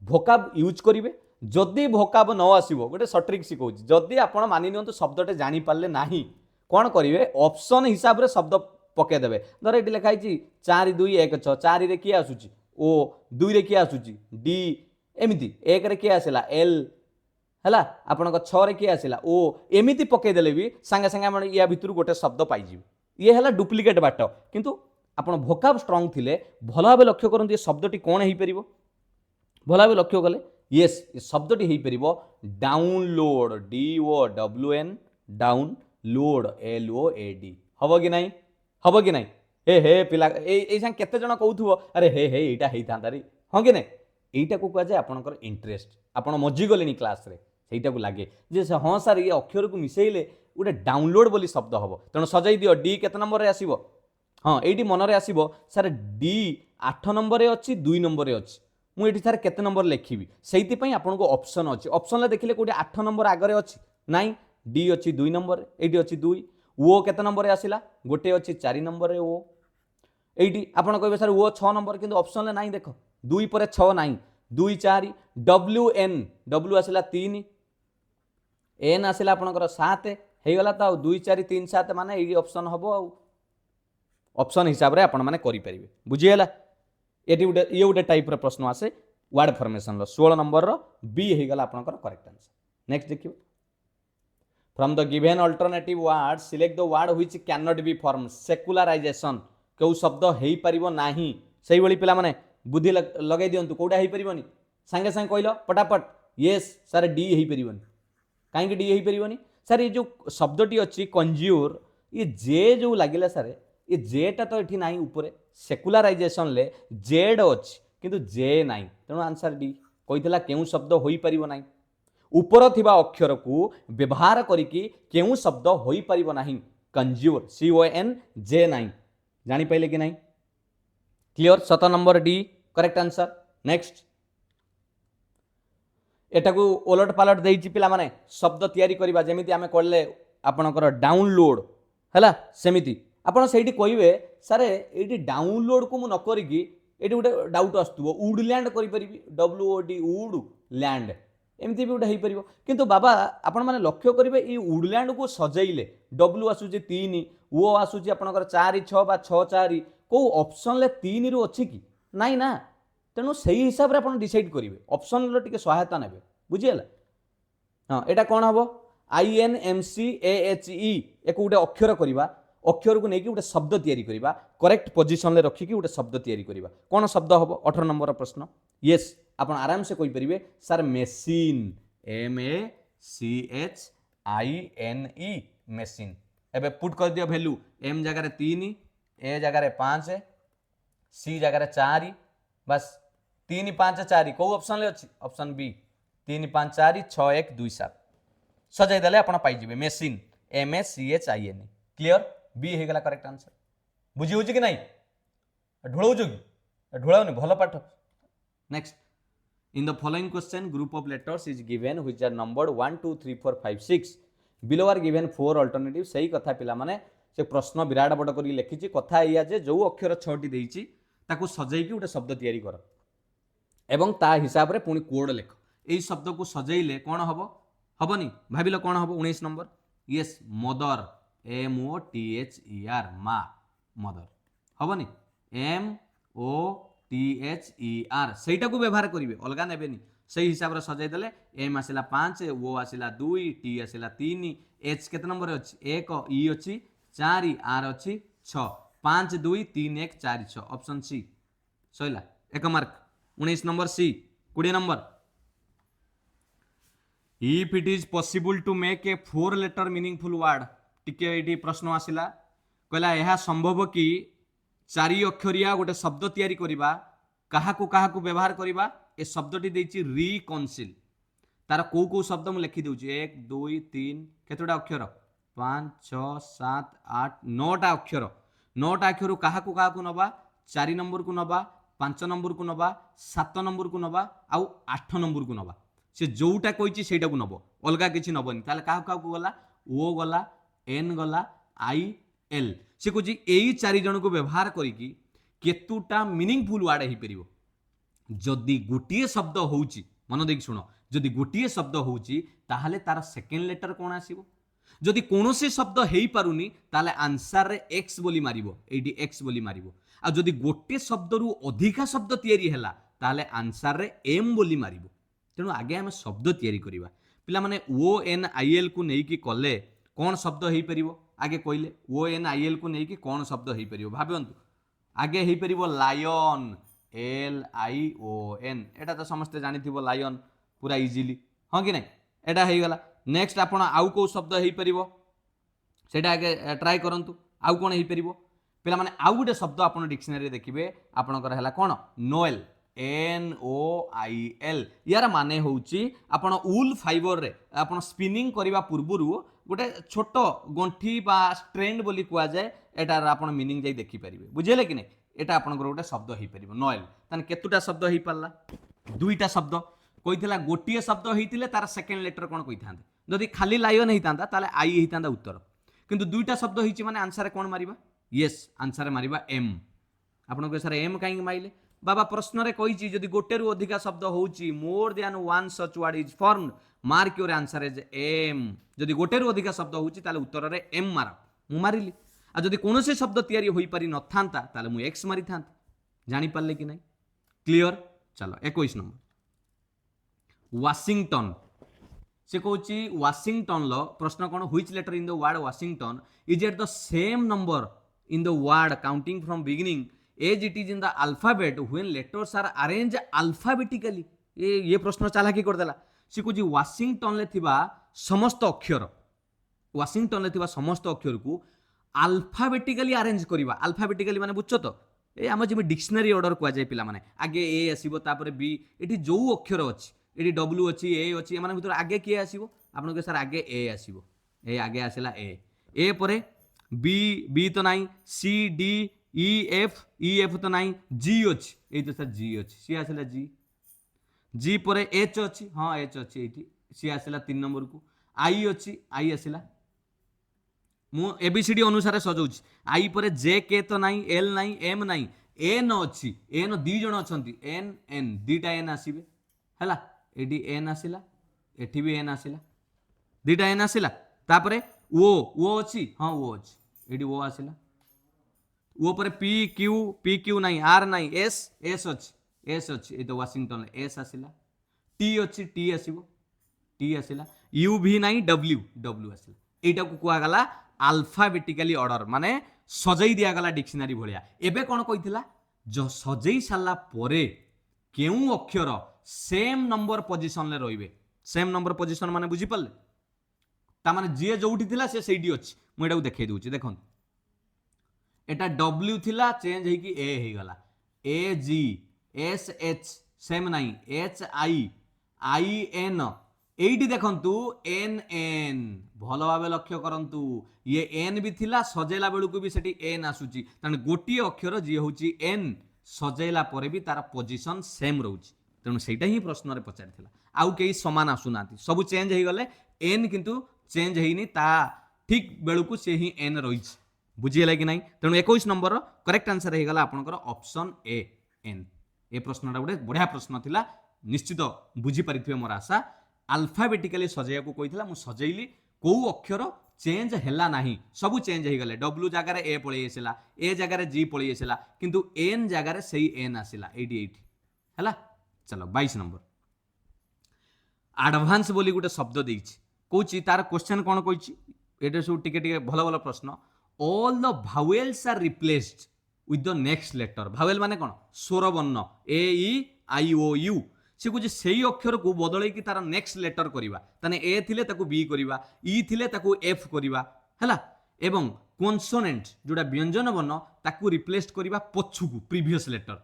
भोकाब यूज करिवे जदि भोकाब न आसीबो गोटे सट्रिक शिखौ जदि आपण मानि नियंतु शब्दटे जानि पारले नाही कोन करिवे ऑप्शन हिसाब रे शब्द पके देबे धर एठी लिखाई छी 4 2 1 6 4 रे की आसुची ओ 2 रे की आसुची डी एमिति 1 रे की आसेला एल हैला आपनक 6 रे की आसेला ओ एमिति पके देले भी संगे संगे हम या भितर गोटे शब्द पाई जी ये हैला डुप्लिकेट बाट किंतु आपण भोकाब स्ट्रांग थिले भल भाबे लक्ष्य करन ये शब्दटी कोन हेई परिबो भल भाबे लक्ष्य कले यस ये शब्दटी हेई परिबो download D O W N download L O A D हबो कि नाही हे पिला ए संग केते जण कहउथुबो अरे हे एटा हेई थांदारी हां कि नाही एटा को कह जाय आपनकर इंटरेस्ट आपण मजी गलेनी क्लास रे सेटा को लागे जे हां सर ये अक्षर को मिसेइले गोटे डाउनलोड बोली शब्द हम तेणु सजाई दियो डी केते नंबर रे आसीबो हाँ ये मन रे आसीबो सर डी 8 नंबर रे अच्छी 2 नंबर रे अच्छी मुझे सर केते नंबर लिखी से आपको ऑप्शन अच्छी ऑप्शन देखिले कोटी 8 नंबर आगे अच्छी नाई डी अच्छी 2 नंबर ये अच्छी 2 ओ केते नंबर आसिला गोटे अच्छी 4 नंबर ओ ये आपड़ कहे सर ओ 6 नंबर किंतु ऑप्शन ना देख 2 पर 6 ना 2 4 डब्ल्यू एन डब्ल्यू आसिला 3 एन आसिला आपणकर 7 ହେଇଗଲା ତ ଆଉ 2 4 3 7 ମାନେ ଏଇ ଅପସନ୍ ହବ ଆଉ ଅପସନ୍ ହିସାବରେ ଆପଣ ମାନେ କରିପାରିବେ ବୁଝିହେଲା ଏଠି ଗୋଟେ ଇଏ ଗୋଟେ ଟାଇପ୍ର ପ୍ରଶ୍ନ ଆସେ ୱାର୍ଡ ଫର୍ମେସନ୍ର 16 ନମ୍ବରର ବି ହେଇଗଲା ଆପଣଙ୍କର କରେକ୍ଟ ଆନ୍ସର ନେକ୍ସଟ ଦେଖିବେ from the given alternative word select the word which can not be form secularization केउ शब्द हेई परिबो नाही सही भली पिला माने बुद्धि लगे दियंतु कोडा हेई परिबोनी संगे संगे कहलो पटापट यस सर डी हेई परिबोनी काहे कि डी हेई परिबोनी सर ये जो शब्दटी अच्छी कंज्यूर ये जे जो लगिला सर ये जेटा तो ये ना ऊपर सेकुलराइजेशन ले जेड अच्छी किंतु जे ना तेणु आंसर डी कही केउ शब्द हो पार ना ऊपर थिबा अक्षर को व्यवहार करिकी केउ शब्द हो पार ना कंज्यूर CON जे ना जानी पाइले कि नहीं clear 7 number D correct answer next एटाकू ओलट पालट देइछि पिला माने शब्द तयारी करिबा जेमिति आमे करले आपनकर डाउनलोड हैला सेमिति आपण सेठी कहिबे सारे एठी डाउनलोड को मु न करिकी एठी उडे डाउट आस्तुबो वुडलैंड करि परिबी WOD वुड लैंड एमती भी गोटे हो पार किंतु बाबा आपण मैंने लक्ष्य करेंगे ये वुडलैंड को सजेले डब्ल्यू आसूची 3 ओ आसूची आपणकर 4 6 बा 6 4 को ऑप्शन ले 3 रु अच्छी कि नाई ना तेणु से हिसाब से आप डिसाइड करेंगे ऑप्शन टे सहायता ने बुझीगला हाँ यहाँ कौन हम INMCAHE एक गोटे अक्षर करवा अक्षर को लेकिन गोटे शब्द तैयारी करवा करेक्ट पोजिशन रखिकी गोटे शब्द तैयारी करवा कौन शब्द हम 18 नंबर प्रश्न येस आप आराम से कहींपर सर मेसीन MACHINE मेसीन एबे पुट कर दियो वैल्यू M जगह 3 A जगह 5 C जगह 4 बस 3 5 4 कौ ऑप्शन ले अच्छी ऑप्शन बी 3 5 4 6 1 2 7 सजाई देले आपण पाइजिबे मेसीन MACHINE क्लियर बी हो गला करेक्ट आंसर बुझी होची कि नहीं ढोलौछ कि ढोलाउनी भल पाठ next in the following question group of letters is given which are numbered 1 2 3 4 5 6 below are given 4 alternatives सही कथा पिला माने से प्रश्न विराट बड़ करी लिखिछि कथा एया जे जो अक्षर 6 टी देइछि ताकू सजेई कि गोटे शब्द तैयारी कर एवं ता हिसाब रे पुनी कोड लिख एई शब्द को सजेइले कोन हबो हबनी भाबिलो कोन हबो 19 नंबर यस मदर MOTHER मा मदर हबनी MOTHER सहीटा को व्यवहार करेंगे अलग नेबेनी सही हिसाब से सजाई देले M आसिला 5 O आसिला 2 T आसिला 3 H केते नंबर अछि 1 E अछि 4 R अछि 6 5 2 3 1 4 6 ऑप्शन सी सइला एक mark 19 number C 20 number if it is possible to make a 4 letter meaningful word टिके एटी प्रश्न आसिला कहला यह संभव कि 4 अक्षरिया गोटे शब्द तैयारी करिबा काहाकू काहाकू व्यवहार करिबा ए शब्दटी देछि रिकनसिल तार को शब्द मु लिखि देउछि 1 2 3 केतोटा अक्षर 5 6 7 8 9टा अक्षर 9टा अक्षर काहाकू काहाकू नबा 4 नंबर को नबा 5 नंबर को नबा 7 नंबर को नबा आउ 8 नंबर को नबा से जोटा कहिछि सेटा को नबो अलगा किछि नबनी ताले काहाकू काहाकू गला ओ गला एन गला आई एल से कहि एई 4 जन को व्यवहार करिकी केतुटा मीनिंगफुल वर्ड हो पार जदि गोटे शब्द होउची मन देख शुण जदि गोटे शब्द होउची ताहले तार सेकेंड लेटर कौन आसीबो जदि कोनोसी शब्द हेई पारुनी ताहले आंसर रे x बोली मारिबो एडी x बोली मारिबो आ जदि गोटे शब्द रु अधिका शब्द तयारी हैला ताहले आंसर रे m बोली मारिबो तेणु आगे हम शब्द तयारी करिबा पिला माने ONIL को नेई कि कले कौन शब्द हेई परिबो आगे कहले ONIL को नेई कि कौन शब्द हेई परिबो भाबंतु आगे हेई परिबो लायन LION एटा तो समस्ते जानी थिबो लायन पूरा इजीली हाँ कि नहीं एटा हेई गला नेक्स्ट आपण आउ को शब्द हेई परिबो सेटा आगे ट्राई करंतु आउ कोन हेई परिबो पिला माने आउ गुटे शब्द आपण डिक्शनरी देखिबे आपणकर हला कोन नोएल NOIL यार माने होउची आपण वूल फाइबर रे आपण स्पिनिंग करिवा पूर्वरु गोटे छोट गंठी बा स्ट्रेंड बोली कुआ जाए एटार आपण मीनिंग जाई देखि परिबे बुझेले कि नहीं एटा आपनकर गोटे शब्द हेई परिबो नोएल तान केतुटा शब्द हेई पारला दुईटा शब्द कहितला गोटिए शब्द हेइतिले तार सेकेंड लेटर कोन कहिथांते जदि खाली लायन होता ताले आई होता उत्तर किंतु दुईटा शब्द होइछि माने आंसर कौन मारिबा यस आंसर मारिबा एम आपण को सर एम कहीं माइले बाबा प्रश्न रे कहिछि जदि गोटे रु अधिका शब्द होउछि मोर then one such word is formed mark your answer as M जदि गोटे रु अधिका शब्द होउछि ताले उत्तर रे एम मार मु मारिली आ जदि कोनोसे शब्द तयारी होई पारि न थांता ताले मु एक्स मारि थांती जानि पारले कि नहीं क्लियर चलो 21 नंबर वाशिंगटन से कहूँ वाशिंगटन लो प्रश्न कौन which letter in the word Washington is at the same number in the word counting from beginning as it is in the alphabet when letters are arrange alphabetically ये प्रश्न चालाकी करदेला से कहूँ वाशिंगटन ले थिबा समस्त अक्षर वाशिंगटन ले थिबा समस्त अक्षर को अल्फाबेटिकली अरेंज करवा अल्फाबेटिकली माने बुझछ तो ए आम जमी डिक्शनरी ऑर्डर कुआ जाय पिला माने आगे ए आसीबो तापर बी एठी जो अक्षर अछि एठी डब्ल्यू अछि ए अछि एमान भितर आगे किए आसीबो आपन के सर आगे ए आसीबो ए आगे आसिला ए परे बी बी तो नाही सी डी ई एफ तो नाही जी अछि ए तो सर जी अछि सी आसिला जी परे एच अछि हां एच अछि एठी सी आसिला 3 नंबर को आई अछि आई आसिला मु एबीसीडी अनुसार सजाऊँ आई पर जे के तो नाई एल नाई एम नाई एन अच्छी एन दी जन अच्छा एन एन दीटा एन आसवे है एटी एन आसला एटी भी एन आसला दीटा एन आसला तापरे ओ अच्छी हाँ ओ अच्छी एटी ओ आसला ओ पर पी क्यू नाई आर नाई एस एस अच्छी ये तो वाशिंगटन एस आसला टी अच्छी टी आसो टी आसला यू भी नाई डब्ल्यू डब्ल्यू आसला यहाँ को कहगला अल्फाबेटिकली ऑर्डर माने सजई दियागला डिक्शनरी भलिया एबे कौन कहिथिला जो सजई साला परे केउ अक्षर सेम नंबर पोजीशन ले रहिबे सेम नंबर पोजीशन माने बुझी पल्ले ता माने जे जोउठी थिला से सेठी अछि मु एटा देखाई दोछि देखन एटा डब्ल्यू थिला चेंज हे कि ए हे गला ए जी एस एच सेम नाही एच आई एन एइटी देखंतु एन एन भलो भाबे लक्ष्य करंतु ये एन भी थिला सजेला बेलू को भी सेठी एन आसुची तने गोटी अक्षर जी होची एन सजेला परे भी तार पोजीशन सेम रहउची तेणु सेटा ही प्रश्न रे पचारिथिला आउ केही समान आसुनाती सब चेंज हे गले एन किंतु चेंज हेइनी ता ठीक बेलू को से ही एन रहिची बुझियला कि नाही तेणु 21 नंबर करेक्ट आंसर हे गला आपनकर ऑप्शन ए एन ए प्रश्नटा गोटे बढ़िया प्रश्न थिला निश्चित बुझी परिथिबे मोर आशा अल्फाबेटिकली सजैया को कहिथिला मु सजैली को अक्षर चेंज हैला नाही सब चेंज हो गले डब्ल्यू जगार ए पळै आसिला ए जगार जी पळै आसिला किंतु एन जगार सही एन आसिला 88 हैला चलो 22 नंबर एडवांस बोली गोटे शब्द देइछि कहूछि तार क्वेश्चन कोन कहिछि एटा सब टिके टिके भलो भलो प्रश्न all the vowels are replaced with the next letter vowel माने कोन स्वर वर्ण ए ई आई ओ यू से कुछ सही अक्षर को बदल की तार नेक्स्ट लेटर करवा ताने ए थिले ताकू बी करवा ई थिले ताकू एफ करवा हैला एवं कॉन्सोनेंट जोड़ा व्यंजन वर्ण ताकू रिप्लेस करवा पछुकू प्रीवियस लेटर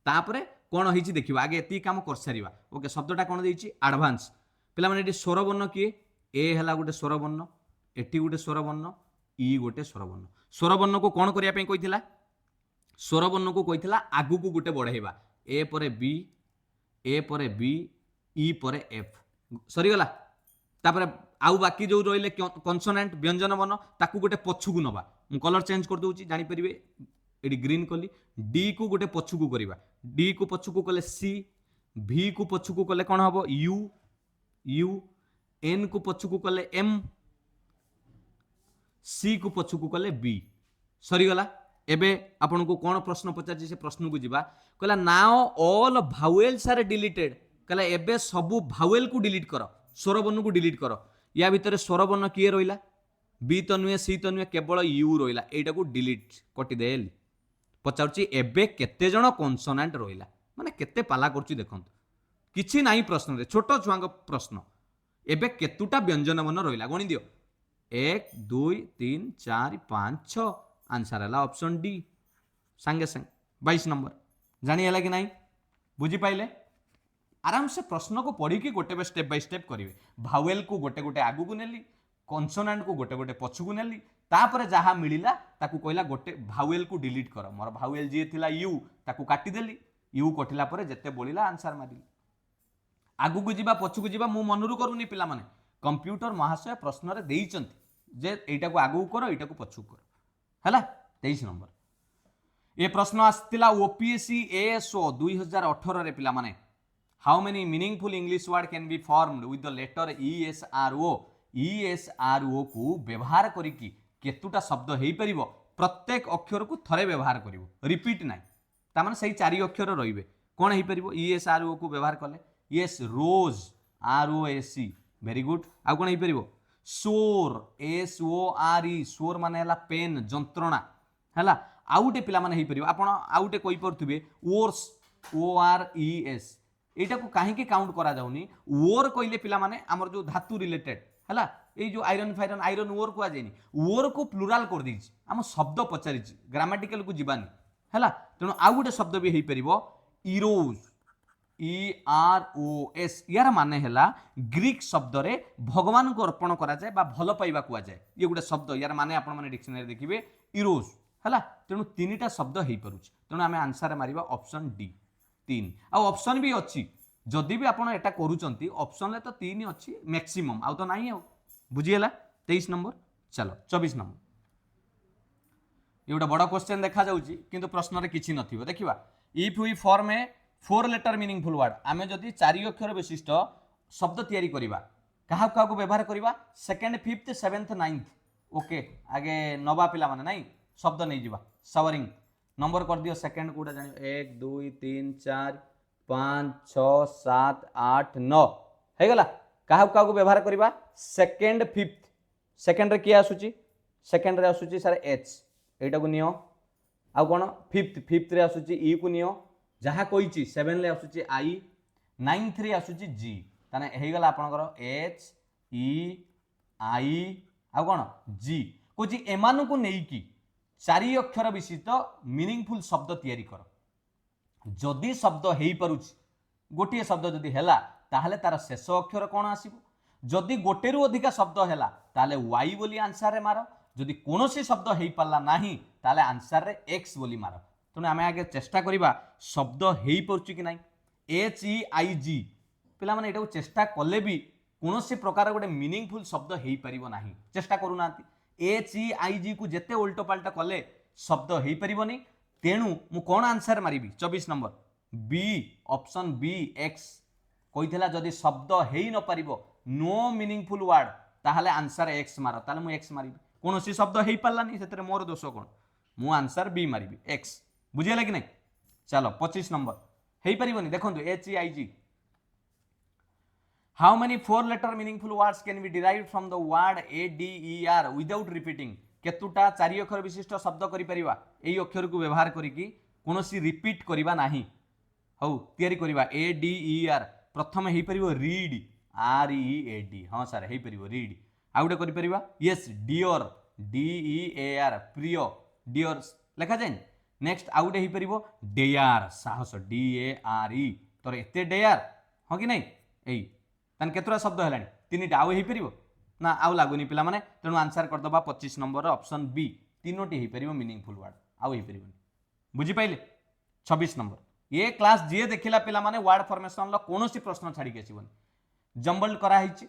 तापरे कोन होईची देखिबा आगे एती काम कर सारिबा ओके शब्दटा कोन देइची एडवांस पिला माने एटी स्वर वर्ण किए ए हैला गोटे स्वर वर्ण एटी गोटे स्वर वर्ण ई गोटे स्वर वर्ण को कोन करिया पे कहिथिला स्वर वर्ण को कहिथिला आगु को गोटे बढ़ाइबा ए परे बी ई परे एफ सरीगला तापर आउ बाकी जो रहिले कॉन्सोनेंट व्यंजन वर्ण ताकू गोटे पछुकू नबा मु कलर चेंज कर दोची जानि परिबे एडी ग्रीन कली डी को गोटे पछुकू करबा डी को पछुकू कले सी भी को पछुकू कले कोन हबो यू एन को पछुकू कले एम सी को पछुकू कले बी सरीगला एबे आपन को कौन प्रश्न पचार से प्रश्न को जीवा कहला नाउ ऑल भावेल्स आर डिलीटेड कहला एबे सबु भावेल को डिलीट कर स्वर वर्ण को डिलीट कर या भितर स्वर वर्ण किए रहिला बी तो नुहे सी तो नुहे केवल यू रहिला एटा को डिलीट कटि देल पचाउची एबे केते जण कॉन्सोनेंट रहिला माने केते पाला करची देखंत किछि नाही प्रश्न रे छोटो छुआंग प्रश्न एबे केतुटा व्यंजन वर्ण रहिला गणि दियो 1 2 3 4 5 6 आंसर है ऑप्शन डी सांगे संग 22 नंबर जानी है कि नहीं बुझी पाइले आराम से प्रश्न को पढ़ी कि गोटे स्टेप बाय स्टेप करेंगे भावेल को गोटे गोटे आगु को नेली कॉन्सोनेंट को गोटे गोटे पछु को नेली तापर जहाँ मिला ताकू कहला गोटे भावेल को डिलीट कर मोर भावेल जी थिला यू ताकू काटी देली यू कटिला परे जेते बोलिला आंसर मारिली आगु को जीवा पछु को जीवा मु मनरु करूनी पिला माने कंप्यूटर महाशय प्रश्न रे देइचंती जे एटा को आगु करो एटा को पछु करो हैला 23 नंबर ये प्रश्न आसतिला ओपीएससी एएसओ 2018 रे पिला माने how many meaningful English word can be formed with the letter ESRO को व्यवहार करिकी केतुटा शब्द हेई परिबो प्रत्येक अक्षर को थरे व्यवहार करिवो रिपीट नाही ता माने सही चारि अक्षर रहिबे कोन हेई परिबो ईएसआरओ को व्यवहार कले यस रोज आरओएसी वेरी गुड आ कोन हेई परिबो सोर एसओआरई सोर माने हला पेन जंत्रणा हला आउटे पिला माने हेई परिबो आपण आउटे कोइ परथुबे ओर्स ओआरईएस एटा को काहे के काउंट करा जाउनी ओर कइले पिला माने हमर जो धातु रिलेटेड हला ए जो आयरन ओर को आ जाइनी ओर को प्लुराल कर देछि हम शब्द पचारिछि ग्रामेटिकल को जीवानी हला तेणु आउ गोटे शब्द भी हेई परिबो इरोज EROS यार माने हला ग्रीक शब्द रे भगवान को अर्पण करा जाए बा भल पाइबा कुआ जाए ये गोटे शब्द यार माने आपण माने डिक्शनरी देखिबे इरोज हला तेणु तीनटा शब्द हेई परुछि तेणु आमे आंसर मारिबा ऑप्शन डी 3 आ ऑप्शन भी अछि जदि भी आपण एटा करूचंती ऑप्शन ले तो 3 अछि मैक्सिमम आ तो नाही आ बुझिएला 23 नंबर चलो 24 नंबर ये गोटे बड़ क्वेश्चन देखा जाउची किंतु प्रश्न रे किछि नथिबो देखिबा if we form a 4 letter meaningful word आमे जदि 4 अक्षर विशिष्ट शब्द तैयारी करिबा कहा को व्यवहार करिबा second fifth seventh ninth okay आगे नवा पिला माने नाही शब्द नहीं जिबा शावरिंग नंबर कर दियो सेकंड कोडा जानि 1 2 3 4 5 6 7 8 9 हे गला कहा को व्यवहार करिबा सेकंड फिफ्थ सेकंड रे किया आसुची सेकंड रे आसुची सर एच एटा को नियो आ कोन फिफ्थ रे आसुची ई को नियो जहाँ कही 7 ले आसुची आई 9th रे आसुची जी ताने हे गला आपनकर एच ई आई आ कोन जी कोची एमानु को नेई की 4 अक्षर विशिष्ट मीनिंगफुल शब्द तैयारी कर जदि शब्द हेई परुची गोटे शब्द जदि हेला ताहले तार शेष अक्षर कोन आसीबो जदि गोटे रु अधिका शब्द हेला ताहले वाई बोली आंसर रे मारो जदि कोनोसी शब्द हेई पल्ला नाही ताहले आंसर रे एक्स बोली मारो तेणु आम आगे चेष्टा करवा शब्द हेई पड़ुछि कि नहीं HEIG पिला माने एटा चेष्टा कले भी कौन प्रकार गोटे मीनिंगफुल शब्द हेई परिबो नाही चेष्टा करूना HEIG को जेते उल्टो पाल्टा कले शब्द हेई परिबोनी तेणु मु कोन आंसर मारिबी 24 number B option B X कहिथला जदि शब्द हेई न परिबो नो मीनिंगफुल वर्ड ताहले आंसर एक्स मारो ताहले मु एक्स मारिबी कोनोसी शब्द हेई पाल्लानी सेतरे मोर दोष कोन मु आंसर बी मारिबी एक्स बुझिएला कि नहीं चलो 25 नंबर हेई परिबोनी देखंतु HEIG how many 4 letter meaningful words can be derived from the word ADER without repeating केतुटा 4 अक्षर विशिष्ट शब्द करि परिबा एई अक्षर को व्यवहार करिकी कोनोसी रिपीट करिबा नाही हौ तयारी करिबा ADER प्रथम हेई परिबो रीड READ हां सर हेई परिबो रीड आउटे करि परिबा यस डियर DEAR प्रिय डियर लेखा जाय नेक्स्ट आउटे हेई परिबो डेयार साहस DARE तोर एते डेयार हां कि नहीं एई तन केतरा शब्द हेलानी तीनटा आउ हेई परिबो ना आउ लागुनी पिला माने तेनु आंसर कर दबा 25 नंबर ऑप्शन बी तीनोटी हेई परिबो मीनिंगफुल वर्ड आउ हेई परिबो बुझी पाइले 26 नंबर ये क्लास जे देखिला पिला माने वर्ड फॉर्मेशन लो कोनोसी प्रश्न छाडी के आसीबोनी जंबल करा हिची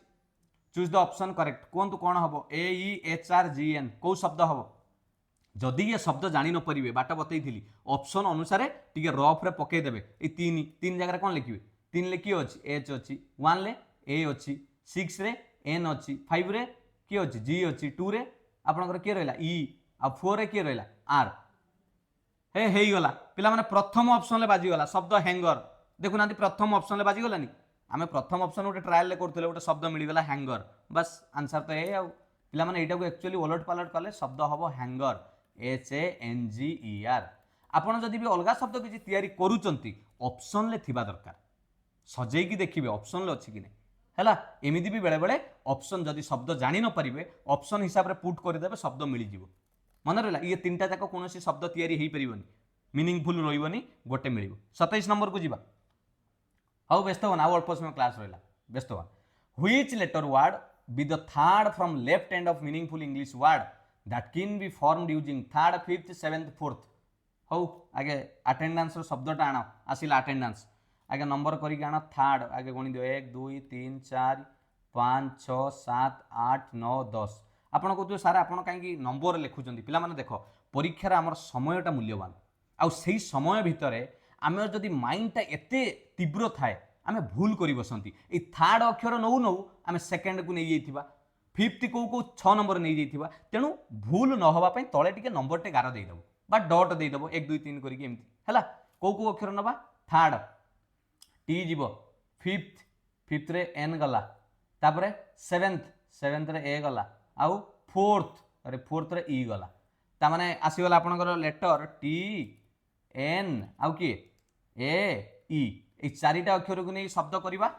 चूज द ऑप्शन करेक्ट कोन कोन हबो AEHRGN को शब्द हबो जदि ये शब्द जानी न परिबे बाट बतई थिली ऑप्शन अनुसार टिके रफ रे पके देबे ए तीन जगह कौन लिखिबे 3 ले कियो अछि एच अछि 1 ले ए अछि 6 रे एन अछि 5 रे कियो अछि जी अछि 2 रे आपनकर के रहला ई आ 4 रे के रहला आर हे हेई गला पिला माने प्रथम ऑप्शन ले बाजी गला शब्द हैंगर देखु नांती प्रथम ऑप्शन ले बाजी गलानी आमे प्रथम ऑप्शन गोटे ट्रायल ले करथले गोटे शब्द मिली गला हैंगर बस आंसर तो ए आ पिला माने एटा को एक्चुअली ओलट पालट कले शब्द हबो हैंगर HANGER आपण जदि भी अलगा शब्द किछि तयारी करूचंती ऑप्शन ले थिबा दरकार सजै की देखिबे ऑप्शन ले अछि कि नै हैला एमिति भी बेले बेले ऑप्शन जदि शब्द जानि न परिबे ऑप्शन हिसाब रे पुट कर देबे शब्द मिली जिवो मन रहला ये तीनटा जाक कोनोसी शब्द तयारी हेई परिबोनी मीनिंगफुल रहिबोनी गोटे मिलिबो 27 नंबर को जिबा हाउ व्यस्त होना अल्प समय क्लास रहला व्यस्त होना which letter word be the third from left end of meaningful English word that can be formed using third fifth seventh fourth हो आगे अटेंडेंस रो शब्द टा आना आसिला अटेंडेंस आगे नंबर करी आना थर्ड आगे गणी दियो 1 2 3 4 5 6 7 8 9 10 आपण कहते सार आप कहीं नंबर लिखुं पिला माने देख परीक्षार आमर समयटा मूल्यवान आउ से समय भितर आम जदि माइंडटा एते तीव्र थाए आम भूल कर बसती ये थर्ड अक्षर नौ नौ आम सेकेंड को नहीं जाइथिबा फिफ्थ को 6 नंबर नहीं जाइथिबा तेणु भूल न होबा तले टिके नंबरटे गार देदेव बा डट देदेव 1 2 3 करके एमती हैला को अक्षर नबा थर्ड टी जीव फिफ्थ फिफ्थ रे एन गला तापरे सेवेंथ रे ए गला आउ फोर्थ रे ई गला ता माने आसीगला आपनकर लेटर टी एन आउ किए ए ई ए चारिटा अक्षर को नहीं शब्द करवा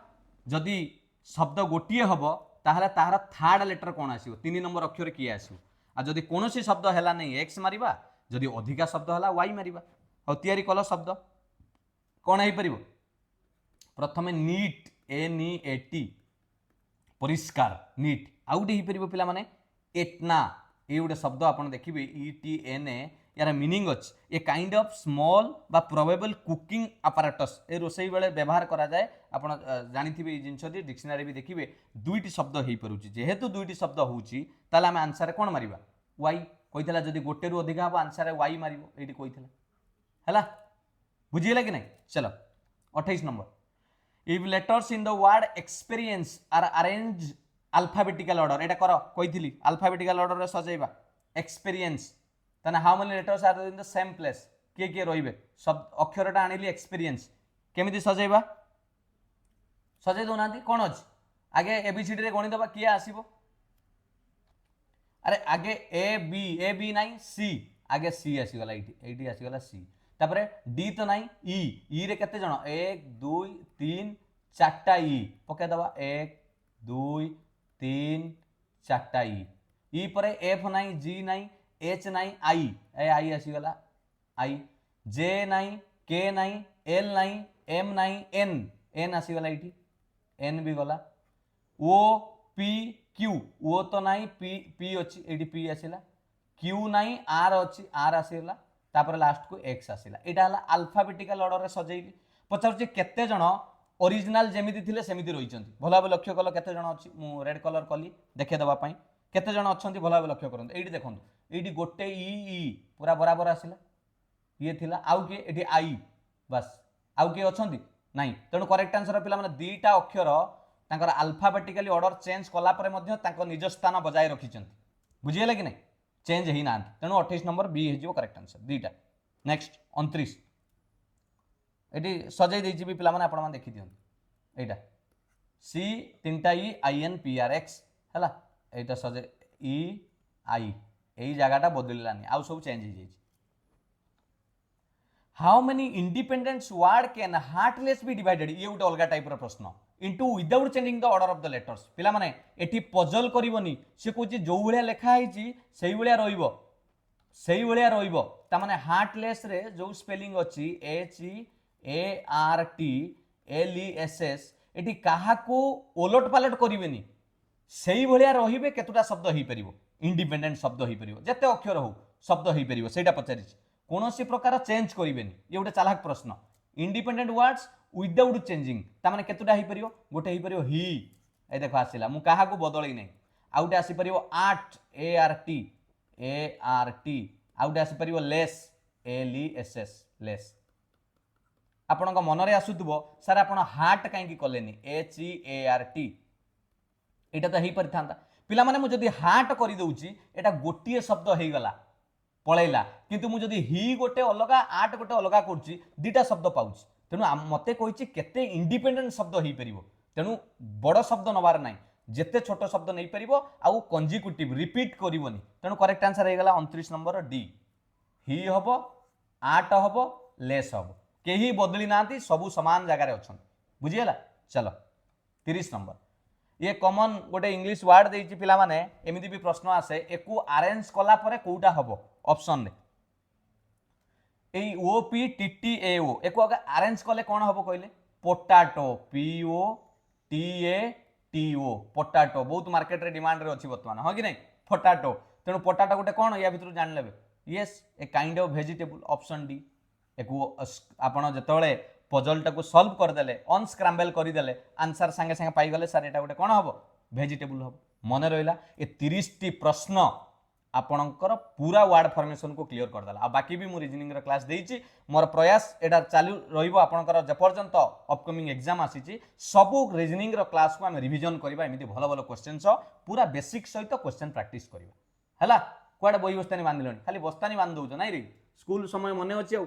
जदि शब्द गोटे हम ताहले ताहार थर्ड लेटर कौन आसीबो 3 नंबर अक्षर किए आसीबो आ जदि कोनोसी शब्द हैला नहीं एक्स मारिबा जदि अधिका शब्द हैला वाई मारिबा आ तयारी कल शब्द कौन है परिबो प्रथमे neat N E A T परिष्कार नीट आउ गोटे हो परिबो पिला माने एटना ये गोटे शब्द आपन देखिबे ई टी एन ए यार मीनिंग अच्छे ए काइंड ऑफ स्मॉल बा प्रोबेबल कुकिंग अपैरेटस ए रोसई बेले व्यवहार करा जाए आपण जानिथिबे ई जिंसटी डिक्शनरी भी देखिबे दुईटी शब्द हेई परुची जेहेतु दुईटी शब्द होउची ताले हम आंसर कोन मारिबा वाई कहितला जदी गोटे रु अधिक हबो आंसर वाई मारिबो एठी कहितला हला बुझियला कि नहीं चलो 28 number if letters in the word experience are arrange alphabetical order एटा करो कहितली अल्फाबेटिकल ऑर्डर रे सजेबा एक्सपीरियंस तने how many letters are in the same place किए किए रहिबे सब अक्षरटा आनिली एक्सपीरियंस केमिति सजेबा सजे दोनांती कोन अछि आगे एबीसीडी रे गणित बा किए आसीबो अरे आगे ए बी नहीं सी आगे सी आसीगला एटी आसीगला सी तापरे डी तो नहीं ई रे केते जण 1 2 3 4टा ई पके दबा 1 2 3 4टा ई परे एफ नहीं जी नहीं एच नहीं आई आसीगला आई जे नहीं के नहीं एल नहीं एम नहीं एन आसीगला ये एन भी गला ओ पी क्यू ओ तो नहीं पी अच्छी ये पी आसला क्यू नहीं आर अच्छी आर आसीगला तापर लास्ट को एक्स आसला यहाँ अल्फाबेटिकल ऑर्डर रे सजेइली पचारुची केते जण ओरिजिनल जेमिति थिले सेमिति रहिचंती भला भाव लक्ष्य कल केते जण अछि मु रेड कलर कली देखे दबा पई केते जण अछंती भला भाव लक्ष्य करंतु एठी देखंतु एठी गोटे ई पूरा बराबर आसला ये थिला आउ के एठी आई बस आउ के अछंती नाही तेणु करेक्ट आंसर पिला माने दीटा अक्षर तांकर अल्फाबेटिकली ऑर्डर चेंज कला परे मध्ये तांको निज स्थान बजाय रखिचंती बुझियला कि नहीं चेंज ही ना तेणु 28 नंबर बी हे करेक्ट आंसर दीटा नेक्स्ट 29 एटी सजाई देछि भी पिला माने आपण माने देखि दियंतु एटा सी तीनटा E I N P R X हैला एटा सजे ई आई एई जगहटा बदलिलानी आउ सब चेंज हो जाइछि how many independent word can heartless be divided ये गोटे अलग टाइप प्रश्न into without changing the order of the letters पिला माने एटी पजल करबनी से कहछि जो भलिया लेखा आइछि सेही भलिया रहइबो सेही भलिया रहइबो ता माने हार्टलेस रे जो स्पेलिंग अछि H E A R T L E S S eighty काहा को ओलट पालट करिवेनी सेही भलिया रहिबे केतुटा शब्द हेई परिबो इंडिपेंडेंट शब्द हेई परिबो जते अक्षर हो शब्द हेई परिबो सेटा पचारिछि कोनोसी प्रकार चेंज करिवेनी ये गोटे चालाक प्रश्न इंडिपेंडेंट वर्ड्स विदाउट चेंजिंग ता माने केतुटा हेई परिबो गोटे हेई परिबो ही ए देखो आसिला मु काहा को बदलई नै आउटे आसी परिबो आर्ट ए आर टी आउटे आसी परिबो less L E S S less आपनका मन रे आसुतबो सर आपण हार्ट काहे की कलेनी H E A R T एटा तो हेई परिथांता पिला माने मु जदी हार्ट करि दउची एटा गोटिए शब्द हेई गला पळैला किंतु मु जदी ही गोटे अलगा आर्ट गोटे अलगा करची दीटा शब्द पाउची तेणु मते कहिछि केते इंडिपेंडेंट शब्द हेई परिबो तेणु बड़ शब्द नबार नाही जेते छोट शब्द नहीं परिबो आउ कंजिक्यूटिव रिपीट करिवोनी तेणु करेक्ट आंसर हे गला 29 नंबर डी ही हबो आर्ट हबो लेस हबो केही बदली नांती सबु समान जगह रे अछन बुझियला चलो 30 नंबर ये कॉमन गोटे इंग्लिश वर्ड देछि पिला माने एमिति भी प्रश्न आसे एकु अरेंज कला परे कोउटा हबो ऑप्शन रे A O P T T A O एको अगर अरेंज कले कौन हम कहले potato P O T A T O potato बहुत मार्केट रे डिमांड रे अछि वर्तमान हां कि नहीं पोटाटो तेणु पोटाटो गोटे कौन या भितर जान लेबे yes a kind of vegetable option D एको आपण जतले पजल टाको सॉल्व कर देले अनस्क्रैम्बल कर देले आंसर संगे संगे पाई गले सर एटा गोटे कौन हम भेजिटेबल हम मन रहा ये 30टी प्रश्न आपणकर पूरा वार्ड फॉर्मेशन को क्लियर करदेला आ बाकी भी मु रीजनिंग रो क्लास देइछि मोर प्रयास एटा चालू रहिबो आपणकर जेपर्यंत अपकमिंग एग्जाम आसीछि सबु रीजनिंग रो क्लास को हम रिवीजन करबा एमिति भलो भलो क्वेश्चंस पूरा बेसिक सहित क्वेश्चन प्रैक्टिस करबा हला कुआडे बही बस्तानी बांधिलनी खाली बस्तानी बांध दउछ नाइ रे स्कूल समय मने अछि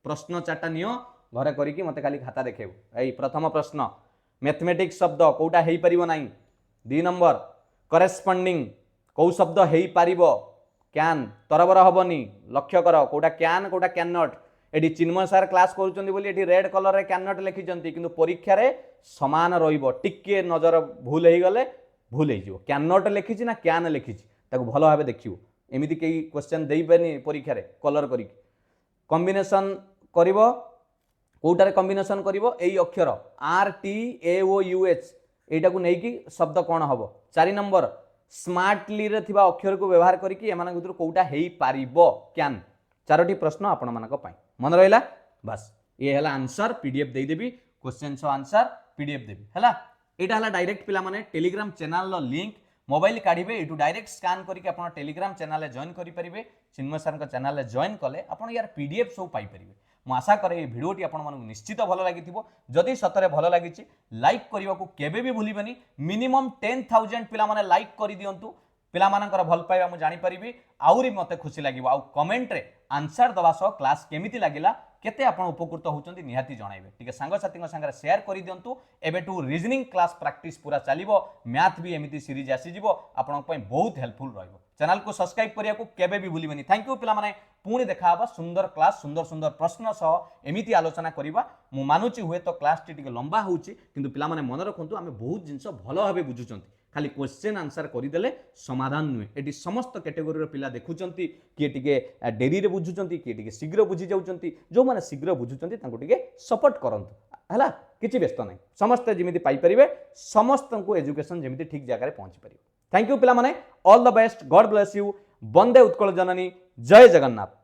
प्रश्न चारटा नियो घरे करिकी मते खाली खाता देखेबो एई प्रथम प्रश्न मैथमेटिक्स शब्द कोउटा हेई परिबो नाही 2 नंबर करेस्पोंडिंग कौ शब्द हेई पारिबो कैन तरबर हबनी लक्ष्य कर कोटा कैन कोटा कैन नॉट एटी चिन्मय सार क्लास करूचंदी बोली एटी रेड कलर रे कैन नॉट लिखिचंती किंतु परीक्षा रे समान रहिबो टिके नजर भूल हेई गले भूल हेई जिवो कैन नॉट लिखिची ना कैन लिखिची ताको भलो भाबे देखिवो एमिति केई क्वेश्चन देई पेनी परीक्षा रे कलर करी कॉम्बिनेशन करिवो कोटारे कॉम्बिनेशन करिवो एई अक्षर R T A O U H एटा को नेकी शब्द कोन हबो 4 नंबर स्मार्टली रे थिबा अक्षर को व्यवहार करिकी एमान भितर कोउटा हेई पारिबो कैन चारोटी प्रश्न आपण मानक पई मन रहिला बस ये हला आंसर पीडीएफ देई देबी क्वेश्चन सो आंसर पीडीएफ देबी हला एटा हला डायरेक्ट पिला माने टेलीग्राम चैनल लो लिंक मोबाइल काढिबे एटू डायरेक्ट स्कैन करके आपण टेलीग्राम चैनल ले जॉइन करि परिबे चिन्मय सर चैनल ले जॉइन कले आपण यार पीडीएफ सब पाई परिबे मु आशा करे ये भिडियोटी आपण मानक निश्चित भलो लागिथिबो जदि सतरे भलो लागिछि लाइक करिवा को केबे भी भूलिबेनी मिनिमम 10,000 पिला माने लाइक करि दियंतु पिला मानकर भल पाइबा मु जानि परिबी आउरी मते खुशी लागिबो आ कमेंट रे आंसर दबा सह क्लास केमिति लागिला केते आपण उपकृत होउचंदी निहाती जणाइबे ठीक है सांग साथी संगे शेयर करि दियंतु एबेटू रीजनिंग क्लास प्रैक्टिस पूरा चलिबो मैथ भी एमिति सीरीज आसी जिवो आपण पई बहुत हेल्पफुल रहइबो चैनल को सब्सक्राइब करिया को केबे भी भूलिबेनी थैंक यू पिला माने पुणी देखा हबा सुंदर क्लास सुंदर सुंदर प्रश्न सह एमिति आलोचना करिबा मु मानुची हुए तो क्लास टी टिके लंबा होउची किंतु पिला माने मन रखंतु आमे बहुत जिंस भलो भाबे बुझुचंती खाली क्वेश्चन आंसर करदेले समाधान नुहे एटी समस्त कैटेगोरी पिला देखुचंती किए टिके डेरी रे बुझुचंती किए टिके शीघ्र बुझी जाउचंती जो माने शीघ्र बुझुचंती तांको टिके सपोर्ट करंतु हला किछि व्यस्त नै समस्त जेमिति पाई परिबे समस्त को एजुकेशन जेमिति ठीक जगह रे पहुंची परिबे थैंक यू पिला माने all the best God bless you वंदे उत्कल जननी जय जगन्नाथ।